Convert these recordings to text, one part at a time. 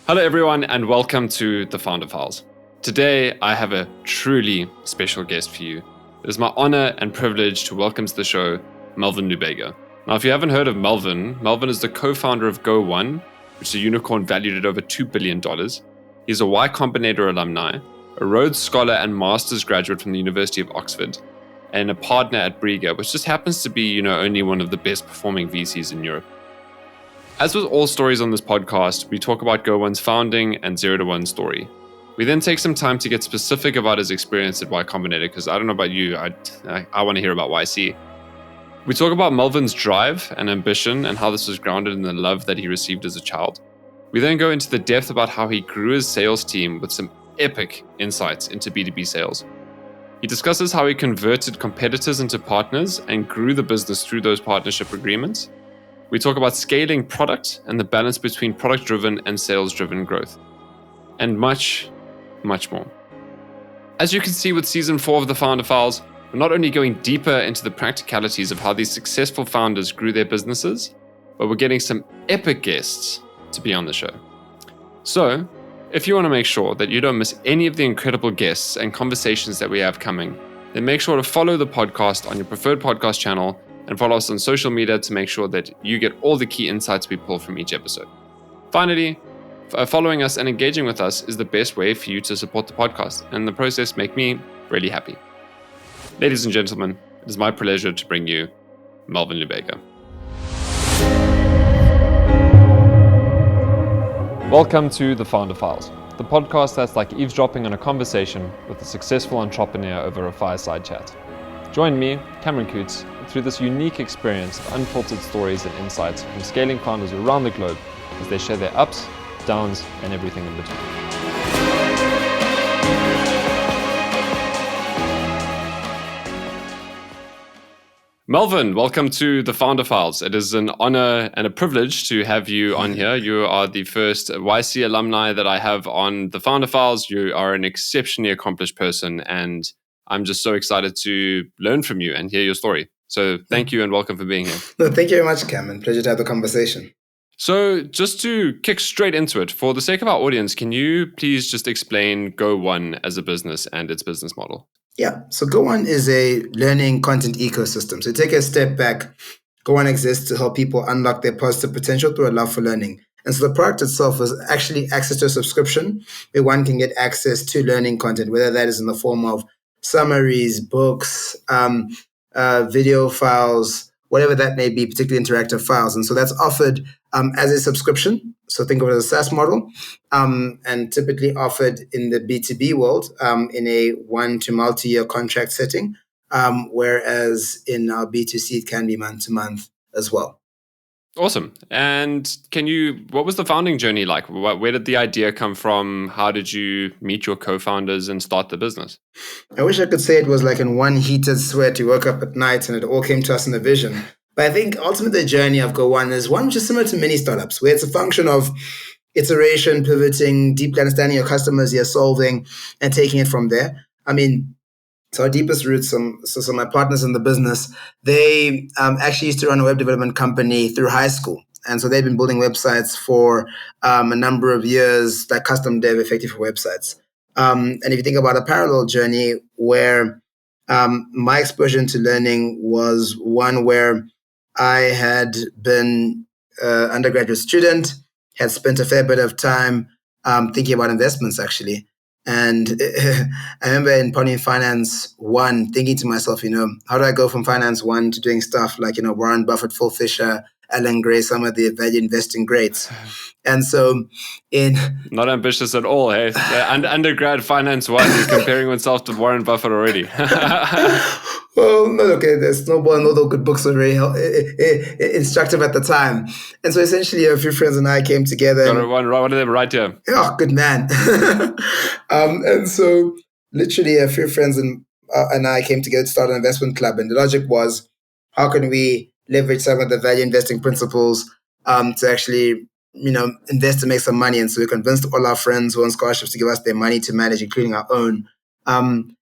Hello everyone and welcome to the Founder Files. Today I have a truly special guest for you. It is my honor and privilege to welcome to the show Melvin Lubega. Now if you haven't heard of Melvin is the co-founder of GO1, which is a unicorn valued at over $2 billion. He's a Y Combinator alumni, a Rhodes scholar and master's graduate from the University of Oxford, and a partner at Briga, which just happens to be, only one of the best performing VCs in Europe. As with all stories on this podcast, we talk about GO1's founding and 0 to 1 story. We then take some time to get specific about his experience at Y Combinator, because I don't know about you, I want to hear about YC. We talk about Melvin's drive and ambition and how this was grounded in the love that he received as a child. We then go into the depth about how he grew his sales team with some epic insights into B2B sales. He discusses how he converted competitors into partners and grew the business through those partnership agreements. We talk about scaling product and the balance between product-driven and sales-driven growth, and much, much more. As you can see with Season 4 of the Founder Files, we're not only going deeper into the practicalities of how these successful founders grew their businesses, but we're getting some epic guests to be on the show. So, if you want to make sure that you don't miss any of the incredible guests and conversations that we have coming, then make sure to follow the podcast on your preferred podcast channel and follow us on social media to make sure that you get all the key insights we pull from each episode. Finally, following us and engaging with us is the best way for you to support the podcast, and in the process make me really happy. Ladies and gentlemen, it is my pleasure to bring you Melvin Lubega. Welcome to the Founder Files, the podcast that's like eavesdropping on a conversation with a successful entrepreneur over a fireside chat. Join me, Cameron Coutts, through this unique experience of unfiltered stories and insights from scaling founders around the globe as they share their ups, downs, and everything in between. Melvin, welcome to the Founder Files. It is an honor and a privilege to have you on here. You are the first YC alumni that I have on the Founder Files. You are an exceptionally accomplished person, and I'm just so excited to learn from you and hear your story. So thank you and welcome for being here. No, thank you very much, Cameron. Pleasure to have the conversation. So just to kick straight into it, for the sake of our audience, can you please just explain GO1 as a business and its business model? Yeah, so GO1 is a learning content ecosystem. So take a step back. GO1 exists to help people unlock their positive potential through a love for learning. And so the product itself is actually access to a subscription where one can get access to learning content, whether that is in the form of summaries, books, video files, whatever that may be, particularly interactive files. And so that's offered as a subscription. So think of it as a SaaS model, and typically offered in the B2B world in a 1 to multi-year contract setting, whereas in our B2C, it can be month to month as well. Awesome. And what was the founding journey like? Where did the idea come from? How did you meet your co-founders and start the business? I wish I could say it was like in one heated sweat. You woke up at night and it all came to us in a vision. But I think ultimately the journey of GO1 is one which is similar to many startups, where it's a function of iteration, pivoting, deeply understanding your customers you're solving, and taking it from there. So our deepest roots, so my partners in the business, they actually used to run a web development company through high school. And so they've been building websites for a number of years, like custom dev effective for websites. And if you think about a parallel journey where my exposure into learning was one where I had been an undergraduate student, had spent a fair bit of time thinking about investments, actually. And I remember in Pony Finance 1 thinking to myself, how do I go from Finance 1 to doing stuff like, Warren Buffett, Phil Fisher, Alan Gray, some of the value investing greats. And so Not ambitious at all, hey? Undergrad Finance 1, you're comparing oneself to Warren Buffett already. Well, no, okay, there's Snowball and all those good books were very instructive at the time. And so essentially a few friends and I came together. Got one of them right here. Oh, good man. And so literally a few friends and I came together to start an investment club. And the logic was, how can we leverage some of the value investing principles to actually, invest to make some money? And so we convinced all our friends who own scholarships to give us their money to manage, including our own.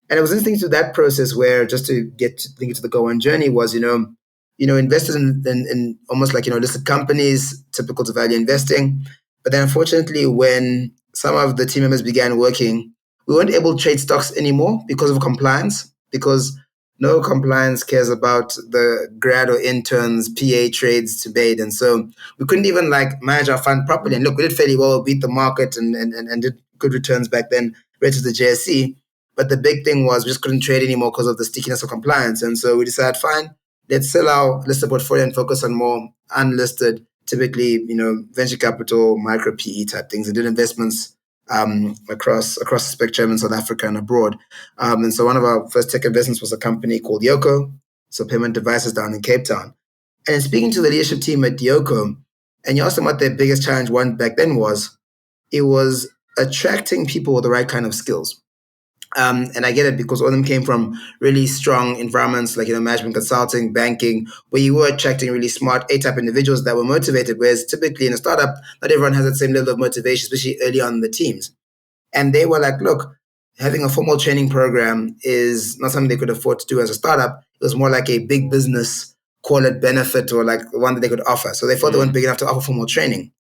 And it was interesting to that process where, just to get to think to the GO1 journey, was, invested in almost like, listed companies, typical to value investing. But then unfortunately, when some of the team members began working, we weren't able to trade stocks anymore because of compliance, because no compliance cares about the grad or interns PA trades to made. And so we couldn't even like manage our fund properly. And look, we did fairly well, beat the market and did good returns back then relative to the JSE. But the big thing was we just couldn't trade anymore because of the stickiness of compliance. And so we decided, fine, let's sell our listed portfolio and focus on more unlisted, typically, venture capital, micro PE type things, and did investments across the spectrum in South Africa and abroad. And so one of our first tech investments was a company called Yoko, so payment devices down in Cape Town. And speaking to the leadership team at Yoko, and you asked them what their biggest challenge one back then was, it was attracting people with the right kind of skills. And I get it because all of them came from really strong environments like, management consulting, banking, where you were attracting really smart A-type individuals that were motivated, whereas typically in a startup, not everyone has that same level of motivation, especially early on in the teams. And they were like, look, having a formal training program is not something they could afford to do as a startup. It was more like a big business, call it benefit, or like one that they could offer. So they thought they weren't big enough to offer formal training.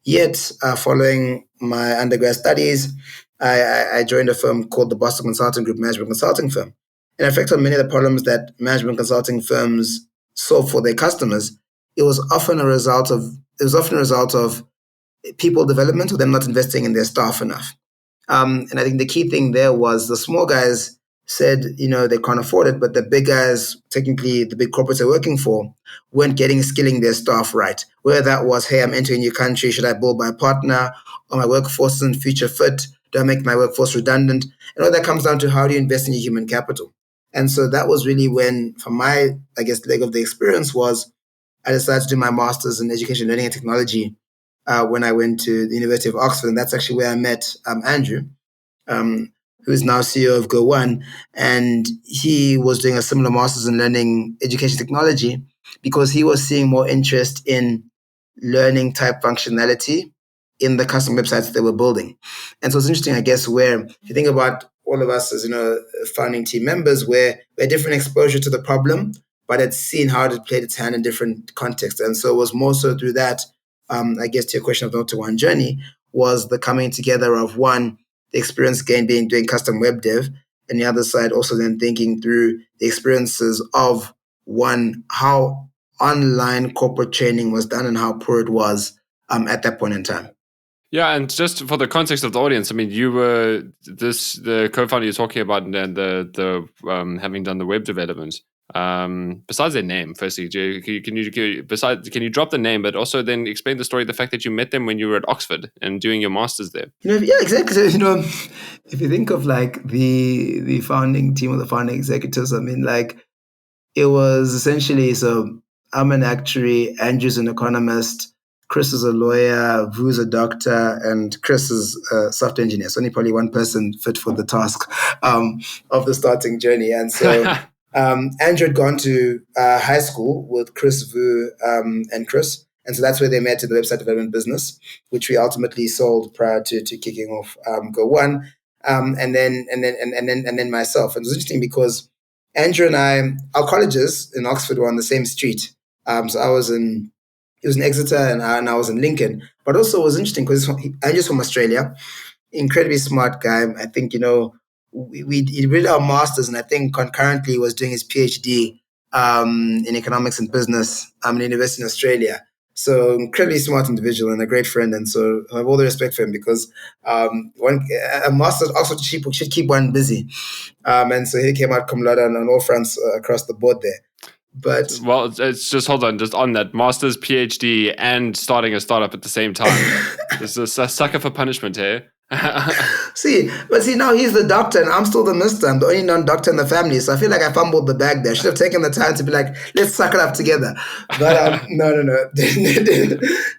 Yet, following my undergrad studies, I joined a firm called the Boston Consulting Group Management Consulting Firm. And in fact, on many of the problems that management consulting firms solve for their customers, it was often a result of people development or them not investing in their staff enough. And I think the key thing there was the small guys said, they can't afford it, but the big guys, technically the big corporates they're working for, weren't skilling their staff right. Whether that was, hey, I'm entering a new country, should I build my partner, or my workforce isn't future fit? Do I make my workforce redundant? And all that comes down to how do you invest in your human capital? And so that was really when, from my, leg of the experience was, I decided to do my master's in education, learning and technology when I went to the University of Oxford. And that's actually where I met Andrew, who is now CEO of GO1. And he was doing a similar master's in learning education technology because he was seeing more interest in learning type functionality in the custom websites they were building. And so it's interesting, I guess, where if you think about all of us as, founding team members, where we had different exposure to the problem, but had seen how it played its hand in different contexts. And so it was more so through that, I guess, to your question of the to one journey, was the coming together of one, the experience gained being doing custom web dev, and the other side also then thinking through the experiences of one, how online corporate training was done and how poor it was at that point in time. Yeah, and just for the context of the audience, I mean, you were the co-founder you're talking about, and the having done the web development. Besides their name, firstly, can you drop the name, but also then explain the story, the fact that you met them when you were at Oxford and doing your masters there. Yeah, exactly. So, if you think of like the founding team or the founding executives, I mean, like it was essentially, so I'm an actuary, Andrew's an economist, Chris is a lawyer, Vu's a doctor, and Chris is a software engineer. So only probably one person fit for the task of the starting journey. And so Andrew had gone to high school with Chris, Vu, and Chris. And so that's where they met in the website development business, which we ultimately sold prior to kicking off GO1. And then myself. And it was interesting because Andrew and our colleges in Oxford were on the same street. So he was in Exeter and I was in Lincoln. But also it was interesting because Andrew's from Australia, incredibly smart guy. I think, he did our masters and I think concurrently was doing his PhD in economics and business in the university in Australia. So incredibly smart individual and a great friend. And so I have all the respect for him because a master's also should keep one busy. And so he came out cum laude on all fronts across the board there. But it's just, hold on, just on that, master's, PhD, and starting a startup at the same time. It's a sucker for punishment here. See, now he's the doctor and I'm still the mister. I'm the only non-doctor in the family. So I feel like I fumbled the bag there. I should have taken the time to be like, let's suck it up together. But no.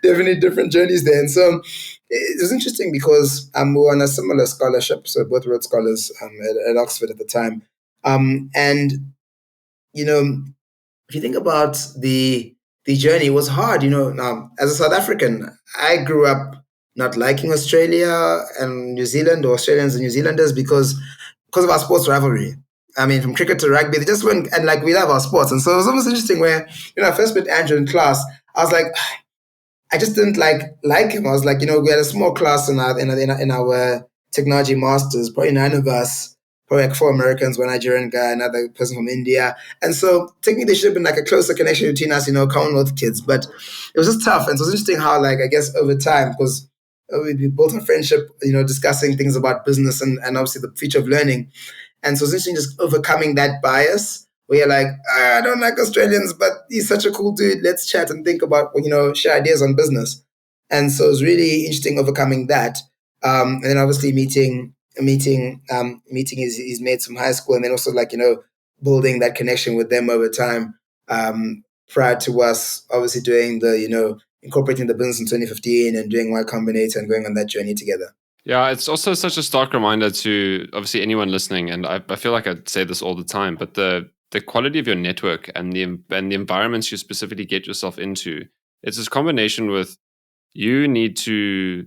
Definitely different journeys there. And so it was interesting because we were on a similar scholarship. So both Rhodes scholars at Oxford at the time. And, if you think about the journey, it was hard. Now, as a South African, I grew up not liking Australia and New Zealand, or Australians and New Zealanders, because of our sports rivalry. I mean, from cricket to rugby, they just went, and we love our sports. And so it was almost interesting where, I first met Andrew in class. I was like, I just didn't like him. I was like, we had a small class in our technology masters, probably 9 of us, probably like 4 Americans, one Nigerian guy, another person from India. And so technically there should have been like a closer connection between us, Commonwealth kids. But it was just tough. And so it was interesting how, like, I guess over time, because we built a friendship, discussing things about business and obviously the future of learning. And so it's interesting just overcoming that bias where you're like, I don't like Australians, but he's such a cool dude. Let's chat and think about, share ideas on business. And so it's really interesting overcoming that. And then obviously meeting his mates from high school, and then also building that connection with them over time. Prior to us obviously doing incorporating the business in 2015 and doing Y Combinator and going on that journey together. Yeah, it's also such a stark reminder to obviously anyone listening, and I feel like I say this all the time, but the quality of your network and the environments you specifically get yourself into, it's this combination with you need to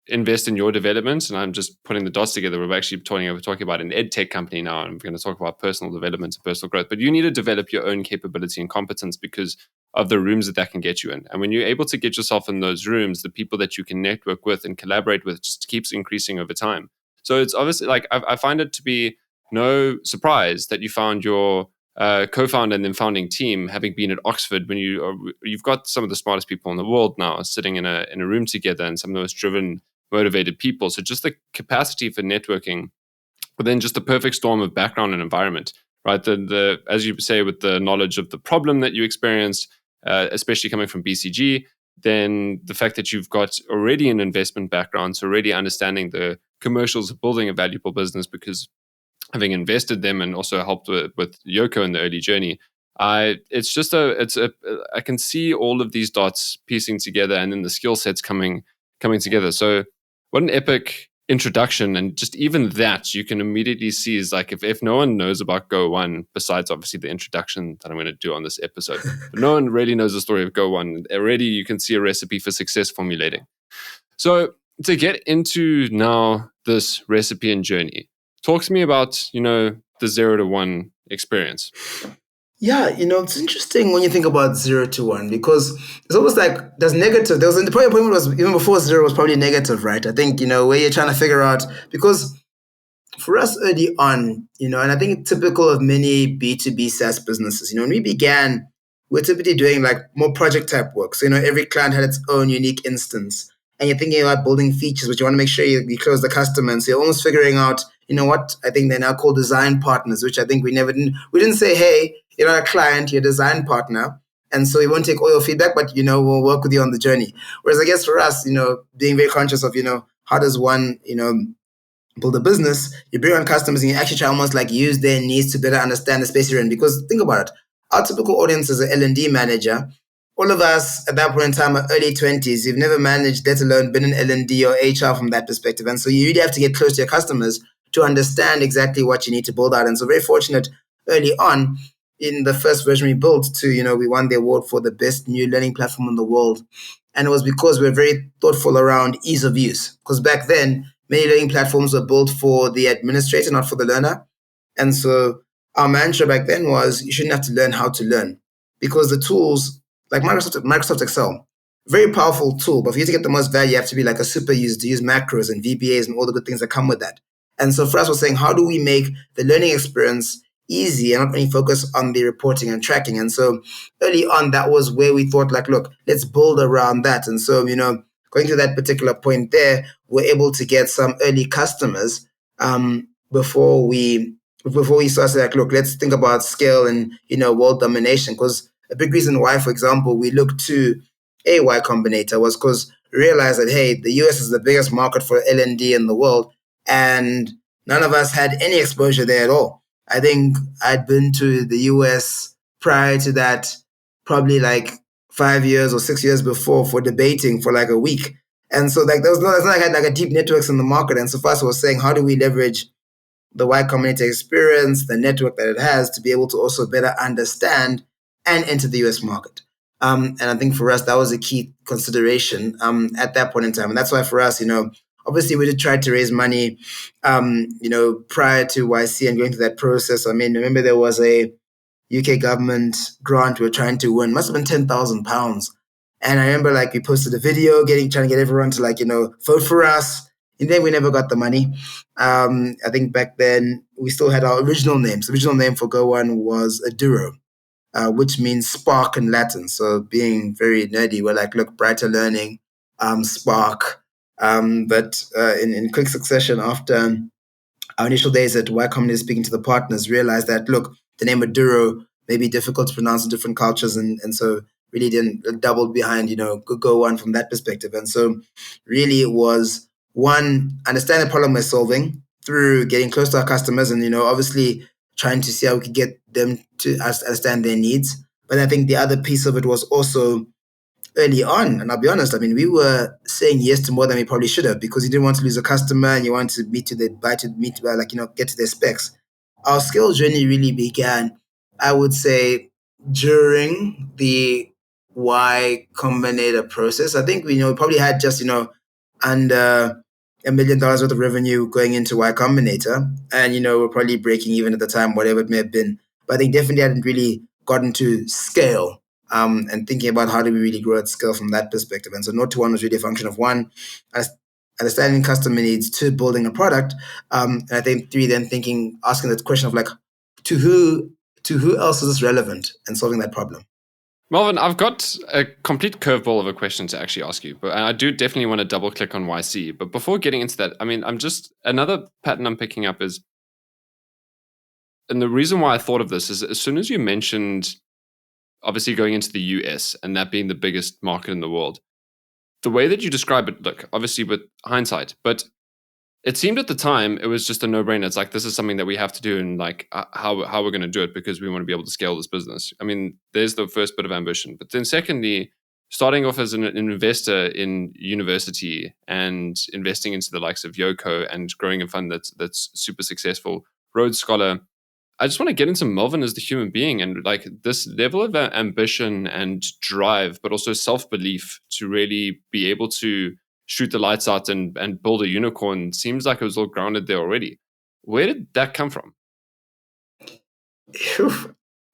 invest in your development, and I'm just putting the dots together. We're actually talking about an ed tech company now, and we're going to talk about personal development and personal growth. But you need to develop your own capability and competence because of the rooms that can get you in. And when you're able to get yourself in those rooms, the people that you can network with and collaborate with just keeps increasing over time. So it's obviously like I find it to be no surprise that you found your co-founder and then founding team having been at Oxford when you've got some of the smartest people in the world now sitting in a room together, and some of the most driven, motivated people. So just the capacity for networking, but then just the perfect storm of background and environment, right? The as you say, with the knowledge of the problem that you experienced, especially coming from BCG, then the fact that you've got already an investment background, so already understanding the commercials of building a valuable business because having invested them and also helped with Yoko in the early journey. I can see all of these dots piecing together, and then the skill sets coming together. So what an epic introduction. And just even that you can immediately see is like, if no one knows about GO1, besides obviously the introduction that I'm going to do on this episode, but no one really knows the story of GO1. Already you can see a recipe for success formulating. So to get into now this recipe and journey, talk to me about, the 0 to 1 experience. Yeah, it's interesting when you think about 0 to 1, because it's almost like there's negative. There was the point was even before 0 was probably negative, right? I think, where you're trying to figure out, because for us early on, and I think it's typical of many B2B SaaS businesses, when we began, we're typically doing like more project type work. So, every client had its own unique instance, and you're thinking about building features, but you want to make sure you close the customer. And so you're almost figuring out, what I think they're now called design partners, which I think we didn't say, hey, you're not a client, you're a design partner. And so we won't take all your feedback, but, we'll work with you on the journey. Whereas I guess for us, being very conscious of, how does one, build a business, you bring on customers and you actually try almost like use their needs to better understand the space you're in. Because think about it, our typical audience is an L&D manager. All of us at that point in time are early 20s. You've never managed, let alone been in L&D or HR from that perspective. And so you really have to get close to your customers to understand exactly what you need to build out. And so very fortunate early on in the first version we built to, we won the award for the best new learning platform in the world. And it was because we were very thoughtful around ease of use. Because back then, many learning platforms were built for the administrator, not for the learner. And so our mantra back then was, you shouldn't have to learn how to learn. Because the tools, like Microsoft Excel, very powerful tool, but for you to get the most value, you have to be like a super user to use macros and VBAs and all the good things that come with that. And so for us, we're saying, how do we make the learning experience easy and not only focus on the reporting and tracking? And so early on, that was where we thought, like, look, let's build around that. And so, going to that particular point there, we're able to get some early customers before we started, like, look, let's think about scale and, world domination. Because a big reason why, for example, we looked to Y Combinator was because we realized that, hey, the US is the biggest market for L&D in the world, and none of us had any exposure there at all. I think I'd been to the US prior to that, probably like 5 years or 6 years before, for debating for like a week. And so like it's not like I had like a deep networks in the market. And so first I was saying, how do we leverage the Y Combinator experience, the network that it has, to be able to also better understand and enter the US market? And I think for us, that was a key consideration at that point in time. And that's why for us, obviously we did try to raise money, prior to YC and going through that process. I mean, remember there was a UK government grant we were trying to win, must have been £10,000. And I remember like we posted a video trying to get everyone to like, vote for us. And then we never got the money. I think back then we still had our original names. The original name for GO1 was Aduro, which means spark in Latin. So being very nerdy, we're like, look, brighter learning, spark. But in quick succession, after our initial days at Y Combinator, speaking to the partners, realized that, look, the name Aduro may be difficult to pronounce in different cultures. And so really didn't double behind, GO1 from that perspective. And so really it was, one, understand the problem we're solving through getting close to our customers and, obviously trying to see how we could get them to understand their needs. But I think the other piece of it was also early on, and I'll be honest, I mean, we were saying yes to more than we probably should have because you didn't want to lose a customer and you wanted to get to their specs. Our skills journey really began, I would say, during the Y Combinator process. I think we probably had just, under $1 million worth of revenue going into Y Combinator. And, we're probably breaking even at the time, whatever it may have been. But I think definitely hadn't really gotten to scale and thinking about how do we really grow at scale from that perspective. And so Note to One was really a function of one, understanding customer needs, two, building a product. And I think three, then asking that question of like, to who else is this relevant and solving that problem? Melvin, I've got a complete curveball of a question to actually ask you, but I do definitely want to double click on YC. But before getting into that, I mean, another pattern I'm picking up is, and the reason why I thought of this is as soon as you mentioned, obviously going into the US and that being the biggest market in the world, the way that you describe it, look, obviously with hindsight, but it seemed at the time it was just a no-brainer. It's like, this is something that we have to do, and like how we're going to do it because we want to be able to scale this business. I mean, there's the first bit of ambition. But then secondly, starting off as an investor in university and investing into the likes of Yoko and growing a fund that's super successful, Rhodes Scholar, I just want to get into Melvin as the human being and like this level of ambition and drive, but also self-belief to really be able to shoot the lights out and build a unicorn seems like it was all grounded there already. Where did that come from?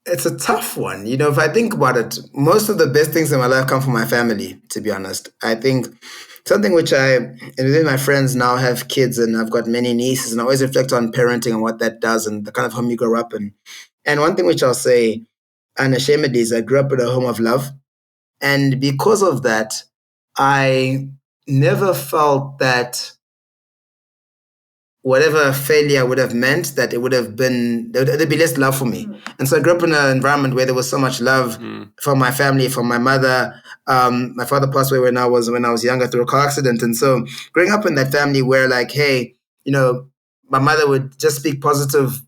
It's a tough one. If I think about it, most of the best things in my life come from my family, to be honest. I think something which and within my friends now have kids and I've got many nieces and I always reflect on parenting and what that does and the kind of home you grow up in. And one thing which I'll say unashamedly is I grew up in a home of love. And because of that, I never felt that whatever failure would have meant that it would have been, there'd be less love for me. And so I grew up in an environment where there was so much love from my family, from my mother. My father passed away when I was younger through a car accident. And so growing up in that family where like, hey, my mother would just speak positive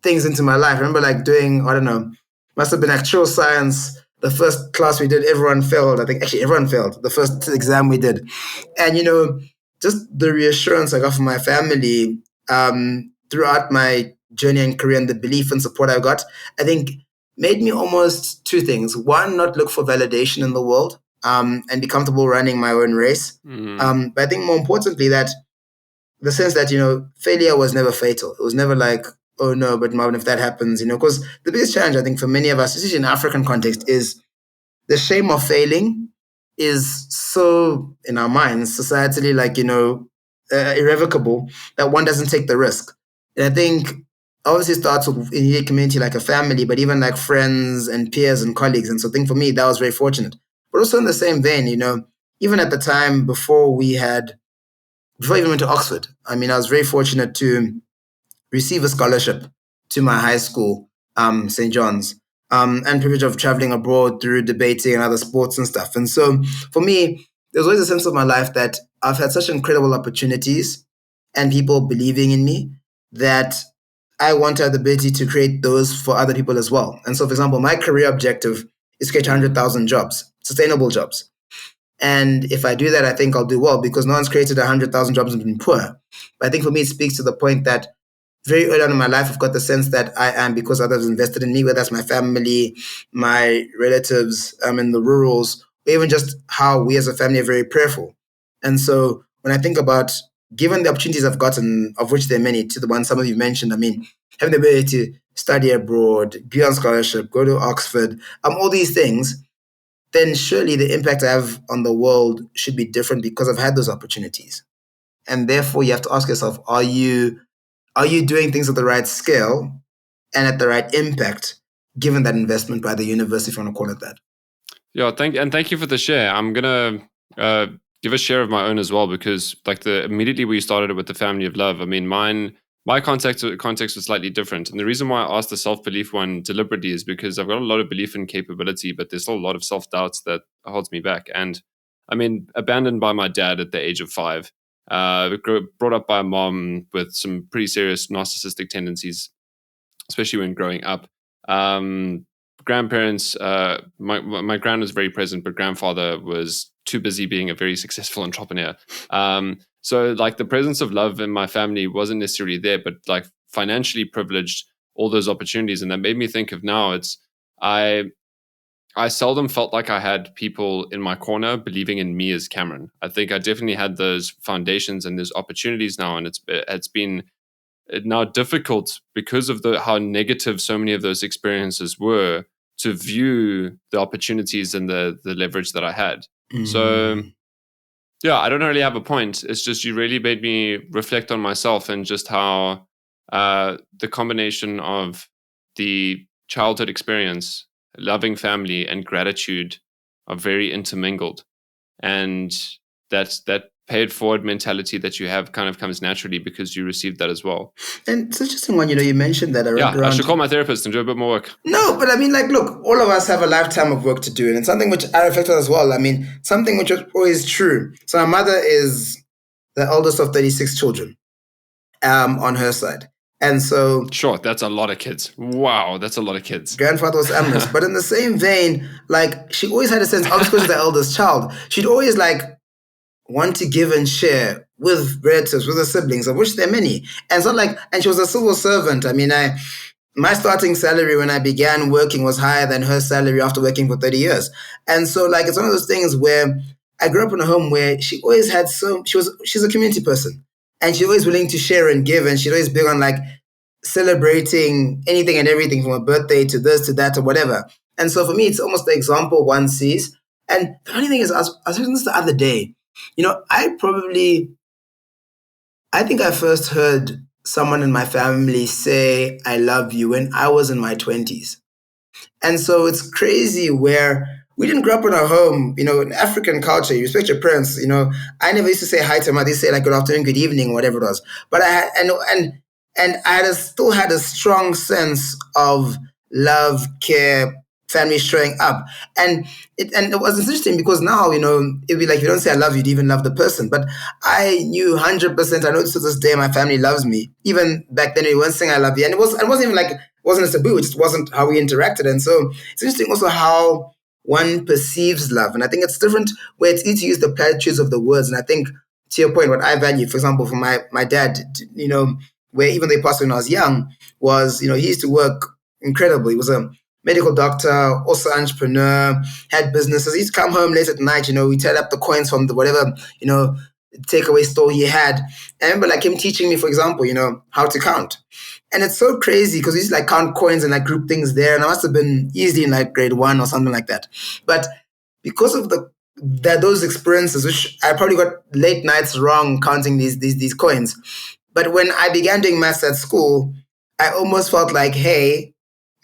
things into my life. I remember like doing, I don't know, must have been actual science. The first class we did, everyone failed. I think actually everyone failed the first exam we did. And, just the reassurance I got from my family throughout my journey and career and the belief and support I got, I think made me almost two things. One, not look for validation in the world and be comfortable running my own race. But I think more importantly that the sense that, failure was never fatal. It was never like, oh no, but Marvin, if that happens, because the biggest challenge I think for many of us, especially in African context, is the shame of failing is so in our minds, societally, like, irrevocable that one doesn't take the risk. And I think obviously it starts with in a community like a family, but even like friends and peers and colleagues. And so I think for me, that was very fortunate. But also in the same vein, even at the time before I even went to Oxford, I mean, I was very fortunate to receive a scholarship to my high school, St. John's, and privilege of traveling abroad through debating and other sports and stuff. And so for me, there's always a sense of my life that I've had such incredible opportunities and people believing in me that I want to have the ability to create those for other people as well. And so, for example, my career objective is to create 100,000 jobs, sustainable jobs. And if I do that, I think I'll do well because no one's created 100,000 jobs and been poor. But I think for me, it speaks to the point that very early on in my life, I've got the sense that I am because others invested in me, whether that's my family, my relatives in the rurals, or even just how we as a family are very prayerful. And so when I think about, given the opportunities I've gotten, of which there are many, to the ones some of you mentioned, I mean, having the ability to study abroad, be on scholarship, go to Oxford, all these things, then surely the impact I have on the world should be different because I've had those opportunities. And therefore, you have to ask yourself, are you doing things at the right scale and at the right impact, given that investment by the universe, if you want to call it that? Yeah, thank you for the share. I'm gonna give a share of my own as well, because like immediately we started it with the family of love. I mean, my context was slightly different, and the reason why I asked the self-belief one deliberately is because I've got a lot of belief in capability, but there's still a lot of self-doubts that holds me back. And I mean, abandoned by my dad at the age of 5, brought up by a mom with some pretty serious narcissistic tendencies, especially when growing up. Grandparents, my grand was very present, but grandfather was too busy being a very successful entrepreneur. So like the presence of love in my family wasn't necessarily there, but like financially privileged, all those opportunities. And that made me think of now I seldom felt like I had people in my corner believing in me as Cameron. I think I definitely had those foundations and those opportunities now, and it's been now difficult because of how negative so many of those experiences were to view the opportunities and the leverage that I had. So yeah, I don't really have a point. It's just you really made me reflect on myself and just how the combination of the childhood experience, loving family, and gratitude are very intermingled. And that paid forward mentality that you have kind of comes naturally because you received that as well. And it's interesting one, you mentioned that around... I should call my therapist and do a bit more work. No, but I mean, like, look, all of us have a lifetime of work to do. And it's something which I reflect on as well. I mean, something which is always true. So my mother is the oldest of 36 children on her side. And so... Sure, that's a lot of kids. Wow, that's a lot of kids. Grandfather was amorous. But in the same vein, like, she always had a sense, obviously because the eldest child, she'd always, like, want to give and share with relatives, with her siblings, of which there are many. And so and she was a civil servant. I mean, my starting salary when I began working was higher than her salary after working for 30 years. And so like, it's one of those things where I grew up in a home where she always had she's a community person, and she's always willing to share and give. And she's always big on like celebrating anything and everything from a birthday to this, to that, or whatever. And so for me, it's almost the example one sees. And the funny thing is, I was reading this the other day. I think I first heard someone in my family say, I love you, when I was in my 20s. And so it's crazy where we didn't grow up in a home, in African culture, you respect your parents, I never used to say hi to them. I used to say like good afternoon, good evening, whatever it was. But I still had a strong sense of love, care, family showing up. And it was interesting because now, it'd be like, you don't say I love you, you even love the person. But I knew 100%, I know to this day, my family loves me. Even back then, we weren't saying I love you. And it wasn't even like, it wasn't a taboo, it just wasn't how we interacted. And so it's interesting also how one perceives love. And I think it's different where it's easy to use the platitudes of the words. And I think, to your point, what I value, for example, for my dad, where even though he passed when I was young, was, he used to work incredibly. He was a medical doctor, also entrepreneur, had businesses. He used to come home late at night, we tied up the coins from the whatever, takeaway store he had. I remember like him teaching me, for example, how to count. And it's so crazy because we used to like count coins and like group things there. And I must have been easily in like grade 1 or something like that. But because of those experiences, which I probably got late nights wrong counting these coins. But when I began doing maths at school, I almost felt like, hey,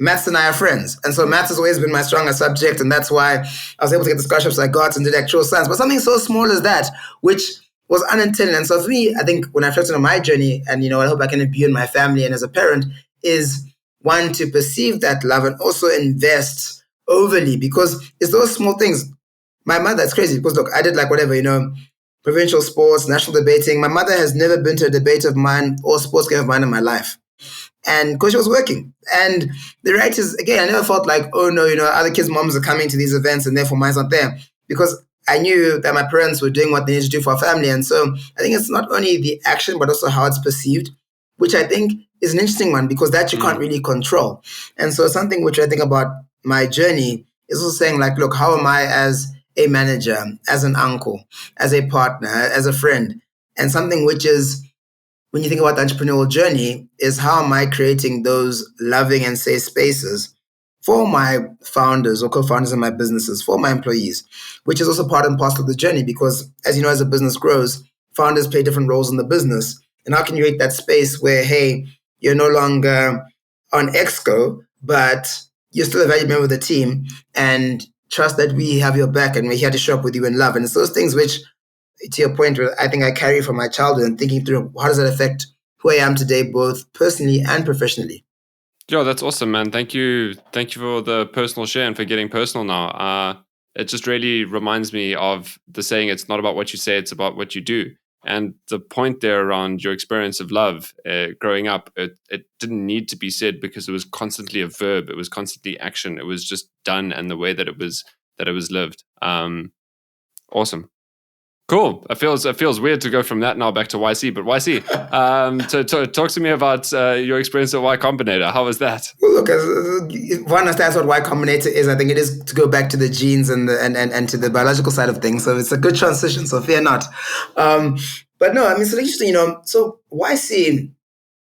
maths and I are friends. And so maths has always been my strongest subject. And that's why I was able to get the scholarships I got and did actual science. But something so small as that, which was unintended. And so for me, I think when I reflected on my journey and, I hope I can imbue in my family and as a parent, is one, to perceive that love and also invest overly, because it's those small things. My mother, it's crazy because look, I did like whatever, provincial sports, national debating. My mother has never been to a debate of mine or sports game of mine in my life. And because she was working. And the reality is, again, I never felt like, oh no, other kids' moms are coming to these events and therefore mine's not there. Because I knew that my parents were doing what they needed to do for our family. And so I think it's not only the action, but also how it's perceived, which I think is an interesting one because that you can't really control. And so something which I think about my journey is also saying like, look, how am I as a manager, as an uncle, as a partner, as a friend? And something which is, when you think about the entrepreneurial journey, is how am I creating those loving and safe spaces for my founders or co-founders in my businesses, for my employees, which is also part and parcel of the journey because, as you know, as a business grows, founders play different roles in the business. And how can you create that space where, hey, you're no longer on Exco, but you're still a valued member of the team and trust that we have your back and we're here to show up with you in love. And it's those things which, to your point, I think I carry from my childhood and thinking through how does that affect who I am today, both personally and professionally. Yeah, that's awesome, man. Thank you for the personal share and for getting personal now. It just really reminds me of the saying, it's not about what you say, it's about what you do. And the point there around your experience of love growing up, it didn't need to be said because it was constantly a verb. It was constantly action. It was just done, and the way that it was lived. Awesome. Cool. It feels weird to go from that now back to YC, but YC, talk to me about your experience at Y Combinator. How was that? Well, look, if one understands what Y Combinator is, I think it is to go back to the genes and to the biological side of things. So it's a good transition. So fear not. But no, I mean, so interesting. So YC,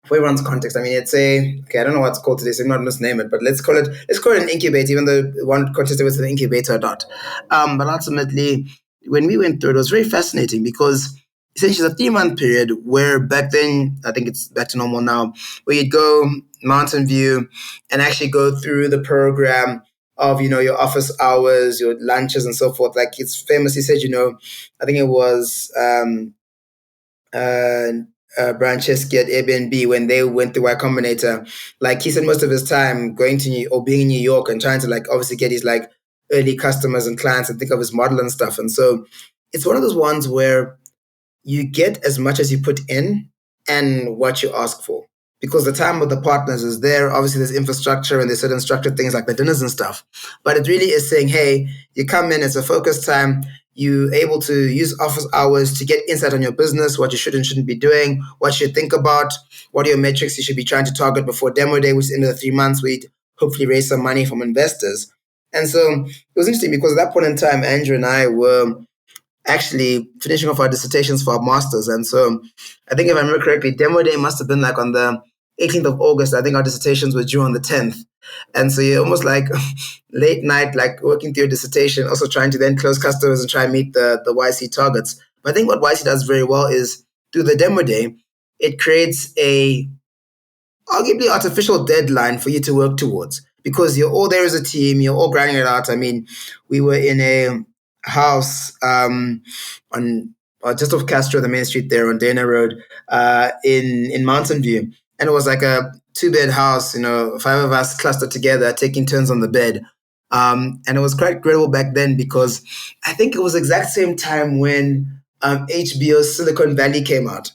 for everyone's context, I mean, it's I don't know what it's called today, so I'm not going to name it, but let's call it an incubator, even though one contested was an incubator or not. But ultimately, when we went through it was very fascinating because essentially it's a 3-month period where back then, I think it's back to normal now, where you'd go Mountain View and actually go through the program of, your office hours, your lunches and so forth. Like it's famously said, I think it was Brian Chesky at Airbnb when they went to Y Combinator. Like he spent most of his time going to or being in New York and trying to obviously get his early customers and clients and think of his model and stuff. And so it's one of those ones where you get as much as you put in and what you ask for. Because the time with the partners is there. Obviously, there's infrastructure and there's certain structured things like the dinners and stuff. But it really is saying, hey, you come in, it's a focused time. You're able to use office hours to get insight on your business, what you should and shouldn't be doing, what you should think about, what are your metrics you should be trying to target before demo day, which is in the 3 months, we'd hopefully raise some money from investors. And so it was interesting because at that point in time, Andrew and I were actually finishing off our dissertations for our masters. And so I think if I remember correctly, demo day must have been on the 18th of August. I think our dissertations were due on the 10th. And so you're almost late night, working through your dissertation, also trying to then close customers and try and meet the YC targets. But I think what YC does very well is through the demo day, it creates a arguably artificial deadline for you to work towards because you're all there as a team, you're all grinding it out. I mean, we were in a house on just off Castro, the main street there on Dana Road, in Mountain View. And it was like a 2-bed house, 5 of us clustered together, taking turns on the bed. And it was quite incredible back then because I think it was the exact same time when HBO's Silicon Valley came out.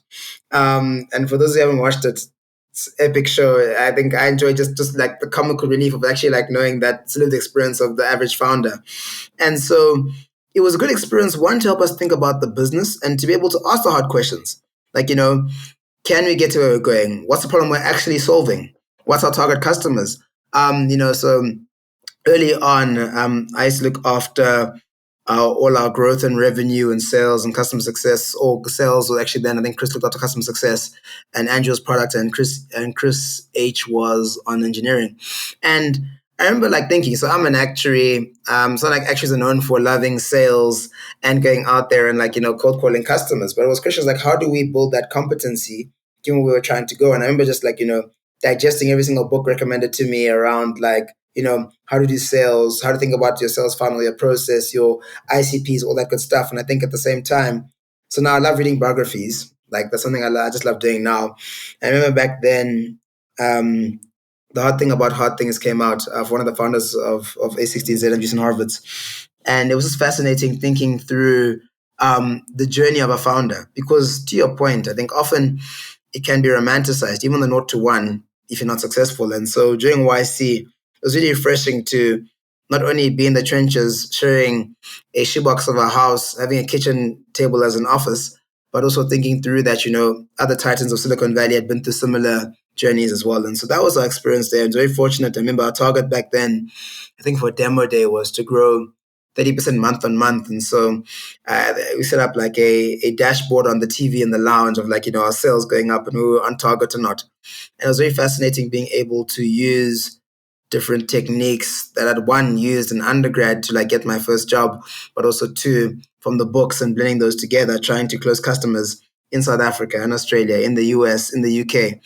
And for those who haven't watched it, it's an epic show. I think I enjoy just the comical relief of actually knowing that lived experience of the average founder. And so it was a good experience, one, to help us think about the business and to be able to ask the hard questions. Can we get to where we're going? What's the problem we're actually solving? What's our target customers? So early on, I used to look after all our growth and revenue and sales and customer success, or sales was actually then, I think Chris looked after customer success and Andrew's product and Chris H was on engineering. And I remember thinking, so I'm an actuary. So actuaries are known for loving sales and going out there and cold calling customers. But it was questions how do we build that competency given where we were trying to go? And I remember just digesting every single book recommended to me around how to do sales, how to think about your sales funnel, your process, your ICPs, all that good stuff. And I think at the same time, so now I love reading biographies. That's something I just love doing now. I remember back then, The Hard Thing About Hard Things came out of one of the founders of A16Z and Jason Harvard's. And it was just fascinating thinking through the journey of a founder. Because to your point, I think often it can be romanticized, even the 0 to 1, if you're not successful. And so during YC, it was really refreshing to not only be in the trenches, sharing a shoebox of a house, having a kitchen table as an office, but also thinking through that, other titans of Silicon Valley had been through similar journeys as well. And so that was our experience there. I was very fortunate. I remember our target back then, I think for demo day, was to grow 30% month on month. And so we set up a dashboard on the TV in the lounge of our sales going up and we were on target or not. And it was very fascinating being able to use different techniques that I'd one used in undergrad to like get my first job, but also two from the books and blending those together, trying to close customers in South Africa, in Australia, in the US, in the UK.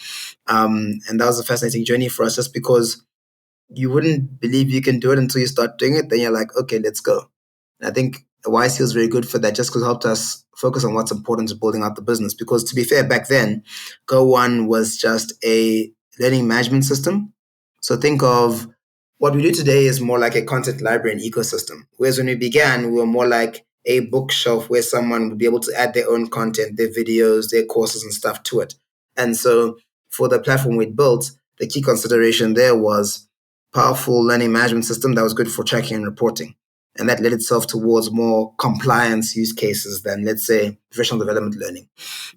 And that was a fascinating journey for us just because you wouldn't believe you can do it until you start doing it. Then you're like, okay, let's go. And I think YC was very good for that just because it helped us focus on what's important to building out the business. Because to be fair, back then, GO1 was just a learning management system. So think of what we do today is more like a content library and ecosystem. Whereas when we began, we were more like a bookshelf where someone would be able to add their own content, their videos, their courses and stuff to it. And so for the platform we'd built, the key consideration there was powerful learning management system that was good for tracking and reporting. And that led itself towards more compliance use cases than, let's say, professional development learning.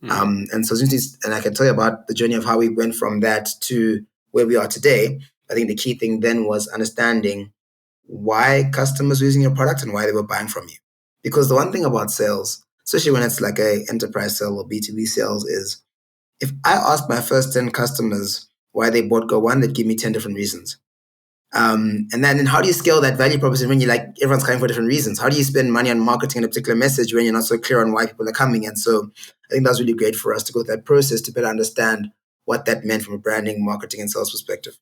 And so, and I can tell you about the journey of how we went from that to where we are today. I think the key thing then was understanding why customers were using your product and why they were buying from you. Because the one thing about sales, especially when it's like a enterprise sale or B2B sales, is if I asked my first 10 customers why they bought GO1, they'd give me 10 different reasons. And then how do you scale that value proposition when you like everyone's coming for different reasons? How do you spend money on marketing a particular message when you're not so clear on why people are coming? And so I think that was really great for us to go through that process to better understand what that meant from a branding, marketing, and sales perspective.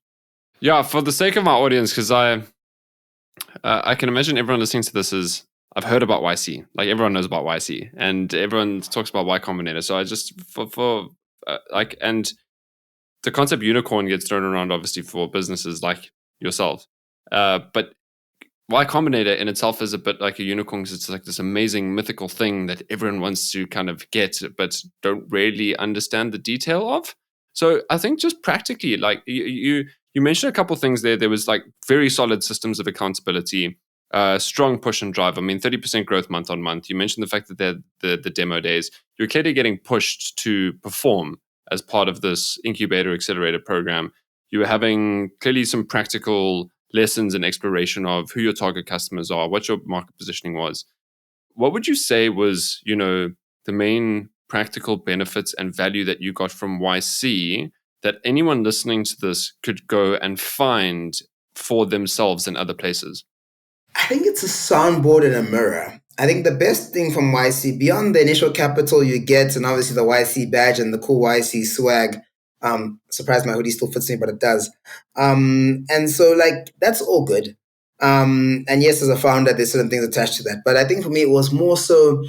Yeah, for the sake of my audience, because I can imagine everyone listening to this I've heard about YC. Like everyone knows about YC, and everyone talks about Y Combinator. So I just and the concept unicorn gets thrown around obviously for businesses like yourself, but Y Combinator in itself is a bit like a unicorn because it's like this amazing mythical thing that everyone wants to kind of get, but don't really understand the detail of. So I think just practically, like you mentioned a couple of things there. There was like very solid systems of accountability, strong push and drive. I mean, 30% growth month on month. You mentioned the fact that they're the demo days. You're clearly getting pushed to perform as part of this incubator accelerator program. You were having clearly some practical lessons and exploration of who your target customers are, what your market positioning was. What would you say was, the main practical benefits and value that you got from YC that anyone listening to this could go and find for themselves in other places? I think it's a soundboard and a mirror. I think the best thing from YC, beyond the initial capital you get and obviously the YC badge and the cool YC swag, surprised my hoodie still fits me, but it does. And so like, that's all good. And yes, as a founder, there's certain things attached to that. But I think for me, it was more so,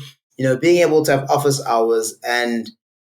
being able to have office hours and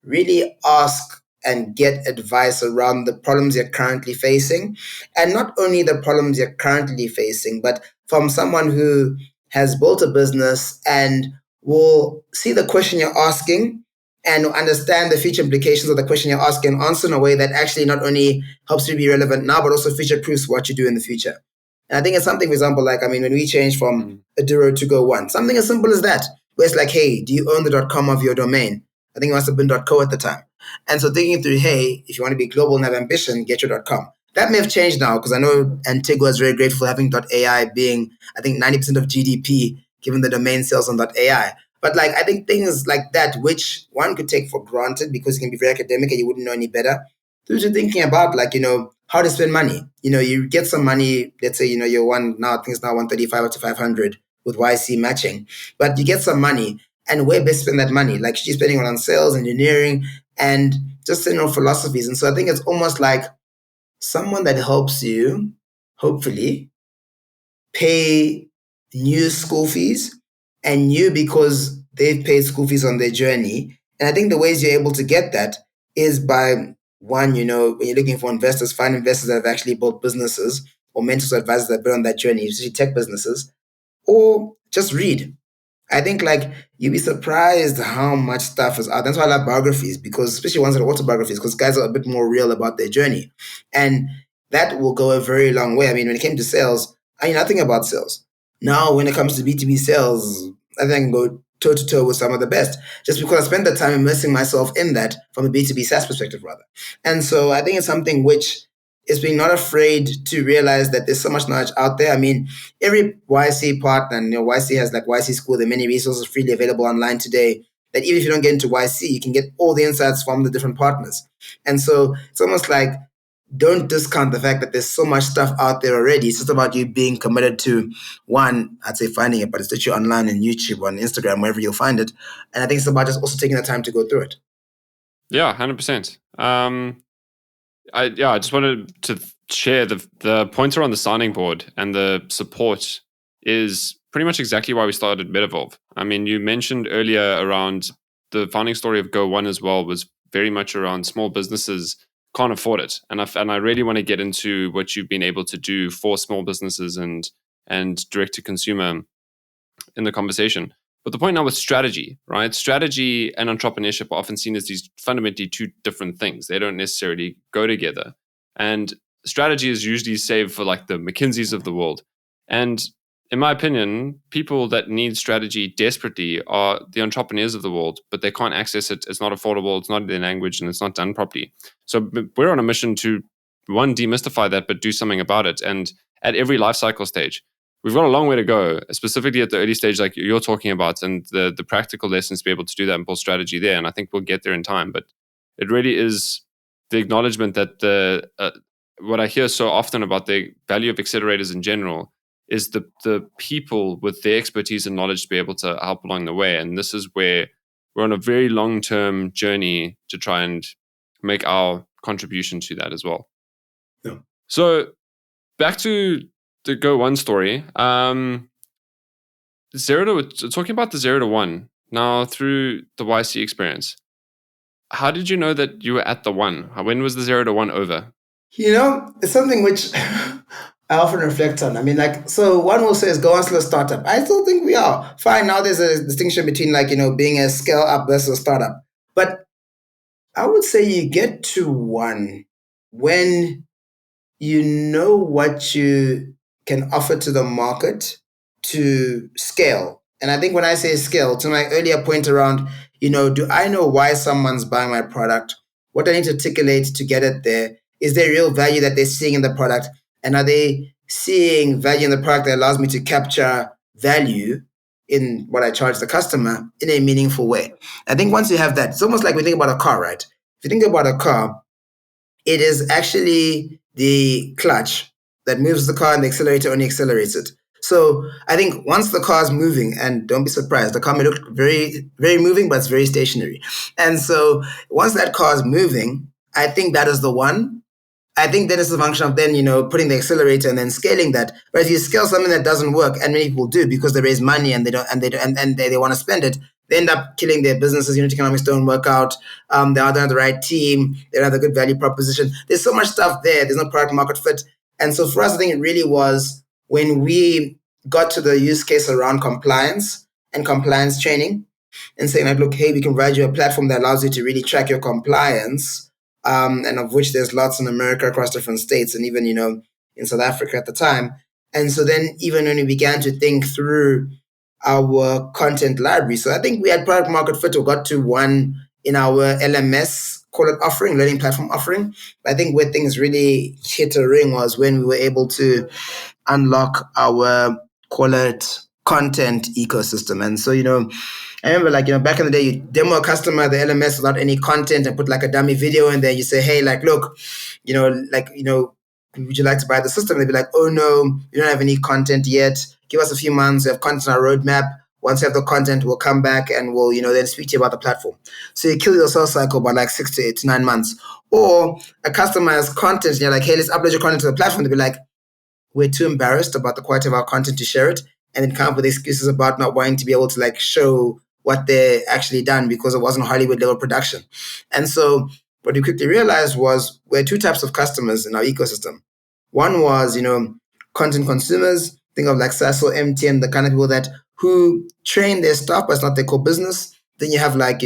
really ask and get advice around the problems you're currently facing. And not only the problems you're currently facing, but from someone who has built a business and will see the question you're asking and understand the future implications of the question you're asking and answer in a way that actually not only helps you be relevant now, but also future proofs what you do in the future. And I think it's something, for example, like, when we changed from a Duro to GO1, something as simple as that, where it's like, hey, do you own the .com of your domain? I think it must have been .co at the time. And so thinking through, hey, if you want to be global and have ambition, get your .com. That may have changed now because I know Antigua is very grateful having .ai being, I think, 90% of GDP, given the domain sales on .ai. But like, I think things like that, which one could take for granted because it can be very academic and you wouldn't know any better, through to thinking about like, how to spend money. You get some money, let's say, your one now, I think it's now 135 up to 500 with YC matching, but you get some money and where best spend that money? Like, she's spending it on sales, engineering, and just, philosophies. And so I think it's almost like someone that helps you, hopefully, pay new school fees and you because they've paid school fees on their journey. And I think the ways you're able to get that is by one, when you're looking for investors, find investors that have actually built businesses or mentors or advisors that have been on that journey, especially tech businesses, or just read. I think like you'd be surprised how much stuff is out. That's why I love biographies, because especially ones that are autobiographies, because guys are a bit more real about their journey. And that will go a very long way. I mean, when it came to sales, I knew nothing about sales. Now, when it comes to B2B sales, I think I can go toe to toe with some of the best, just because I spent the time immersing myself in that from a B2B SaaS perspective, rather. And so I think it's something which is being not afraid to realize that there's so much knowledge out there. I mean, every YC partner, and YC has like YC School, there are many resources freely available online today that even if you don't get into YC, you can get all the insights from the different partners. And so it's almost like don't discount the fact that there's so much stuff out there already. It's just about you being committed to one, I'd say finding it, but it's literally online on YouTube, on Instagram, wherever you'll find it. And I think it's about just also taking the time to go through it. Yeah, 100%. I just wanted to share the pointer on the signing board and the support is pretty much exactly why we started Metavolve. I mean, you mentioned earlier around the founding story of GO1 as well was very much around small businesses can't afford it, and I really want to get into what you've been able to do for small businesses and direct to consumer in the conversation. But the point now with strategy, right? Strategy and entrepreneurship are often seen as these fundamentally two different things. They don't necessarily go together. And strategy is usually saved for like the McKinseys of the world. And in my opinion, people that need strategy desperately are the entrepreneurs of the world, but they can't access it. It's not affordable. It's not in their language and it's not done properly. So we're on a mission to, one, demystify that, but do something about it. And at every life cycle stage, we've got a long way to go, specifically at the early stage like you're talking about, and the practical lessons to be able to do that and build strategy there. And I think we'll get there in time. But it really is the acknowledgement that what I hear so often about the value of accelerators in general is the people with their expertise and knowledge to be able to help along the way. And this is where we're on a very long-term journey to try and make our contribution to that as well. Yeah. So back to the GO1 story. Talking about the 0 to 1 now through the YC experience. How did you know that you were at the 1? When was the 0 to 1 over? It's something which I often reflect on. I mean, like, so one will say is GO1 still a startup. I still think we are. Fine, now there's a distinction between being a scale up versus a startup. But I would say you get to 1 when you know what you can offer to the market to scale. And I think when I say scale, to my earlier point around, do I know why someone's buying my product? What do I need to articulate to get it there? Is there real value that they're seeing in the product? And are they seeing value in the product that allows me to capture value in what I charge the customer in a meaningful way? I think once you have that, it's almost like we think about a car, right? If you think about a car, it is actually the clutch that moves the car and the accelerator only accelerates it. So I think once the car is moving, and don't be surprised, the car may look very, very moving, but it's very stationary. And so once that car is moving, I think that is the 1. I think that is a function of then, putting the accelerator and then scaling that. But if you scale something that doesn't work, and many people do because they raise money and they want to spend it, they end up killing their businesses. Unit economics don't work out. They don't have the right team. They don't have a good value proposition. There's so much stuff there. There's no product market fit. And so for us, I think it really was when we got to the use case around compliance and compliance training and saying like, look, hey, we can provide you a platform that allows you to really track your compliance, and of which there's lots in America across different states and even, in South Africa at the time. And so then even when we began to think through our content library. So I think we had product market fit or got to 1 in our LMS, call it offering, learning platform offering. I think where things really hit a ring was when we were able to unlock our, call it, content ecosystem. And so, I remember back in the day, you demo a customer the LMS without any content and put like a dummy video in there. You say, hey, like, look, would you like to buy the system? They'd be like, oh no, we don't have any content yet. Give us a few months. We have content on our roadmap. Once we have the content, we'll come back and we'll, then speak to you about the platform. So you kill your sales cycle by like 6 to 8 to 9 months. Or a customer has content and you're like, hey, let's upload your content to the platform. They'd be like, we're too embarrassed about the quality of our content to share it. And then come up with excuses about not wanting to be able to like show what they actually done because it wasn't Hollywood level production. And so what we quickly realized was we're 2 types of customers in our ecosystem. One was, content consumers. Think of like SaaS or MTN, the kind of people who train their staff, but it's not their core business. Then you have like,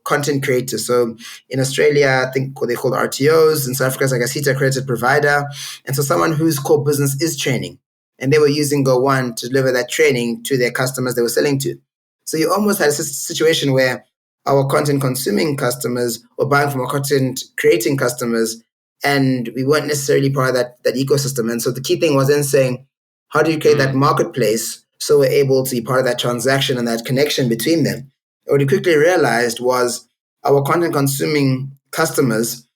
content creators. So in Australia, I think what they call RTOs. In South Africa, it's like a CETA accredited provider. And so someone whose core business is training. And they were using GO1 to deliver that training to their customers they were selling to. So you almost had a situation where our content consuming customers were buying from our content creating customers, and we weren't necessarily part of that ecosystem. And so the key thing was then saying, how do you create that marketplace so we're able to be part of that transaction and that connection between them? What we quickly realized was our content consuming customers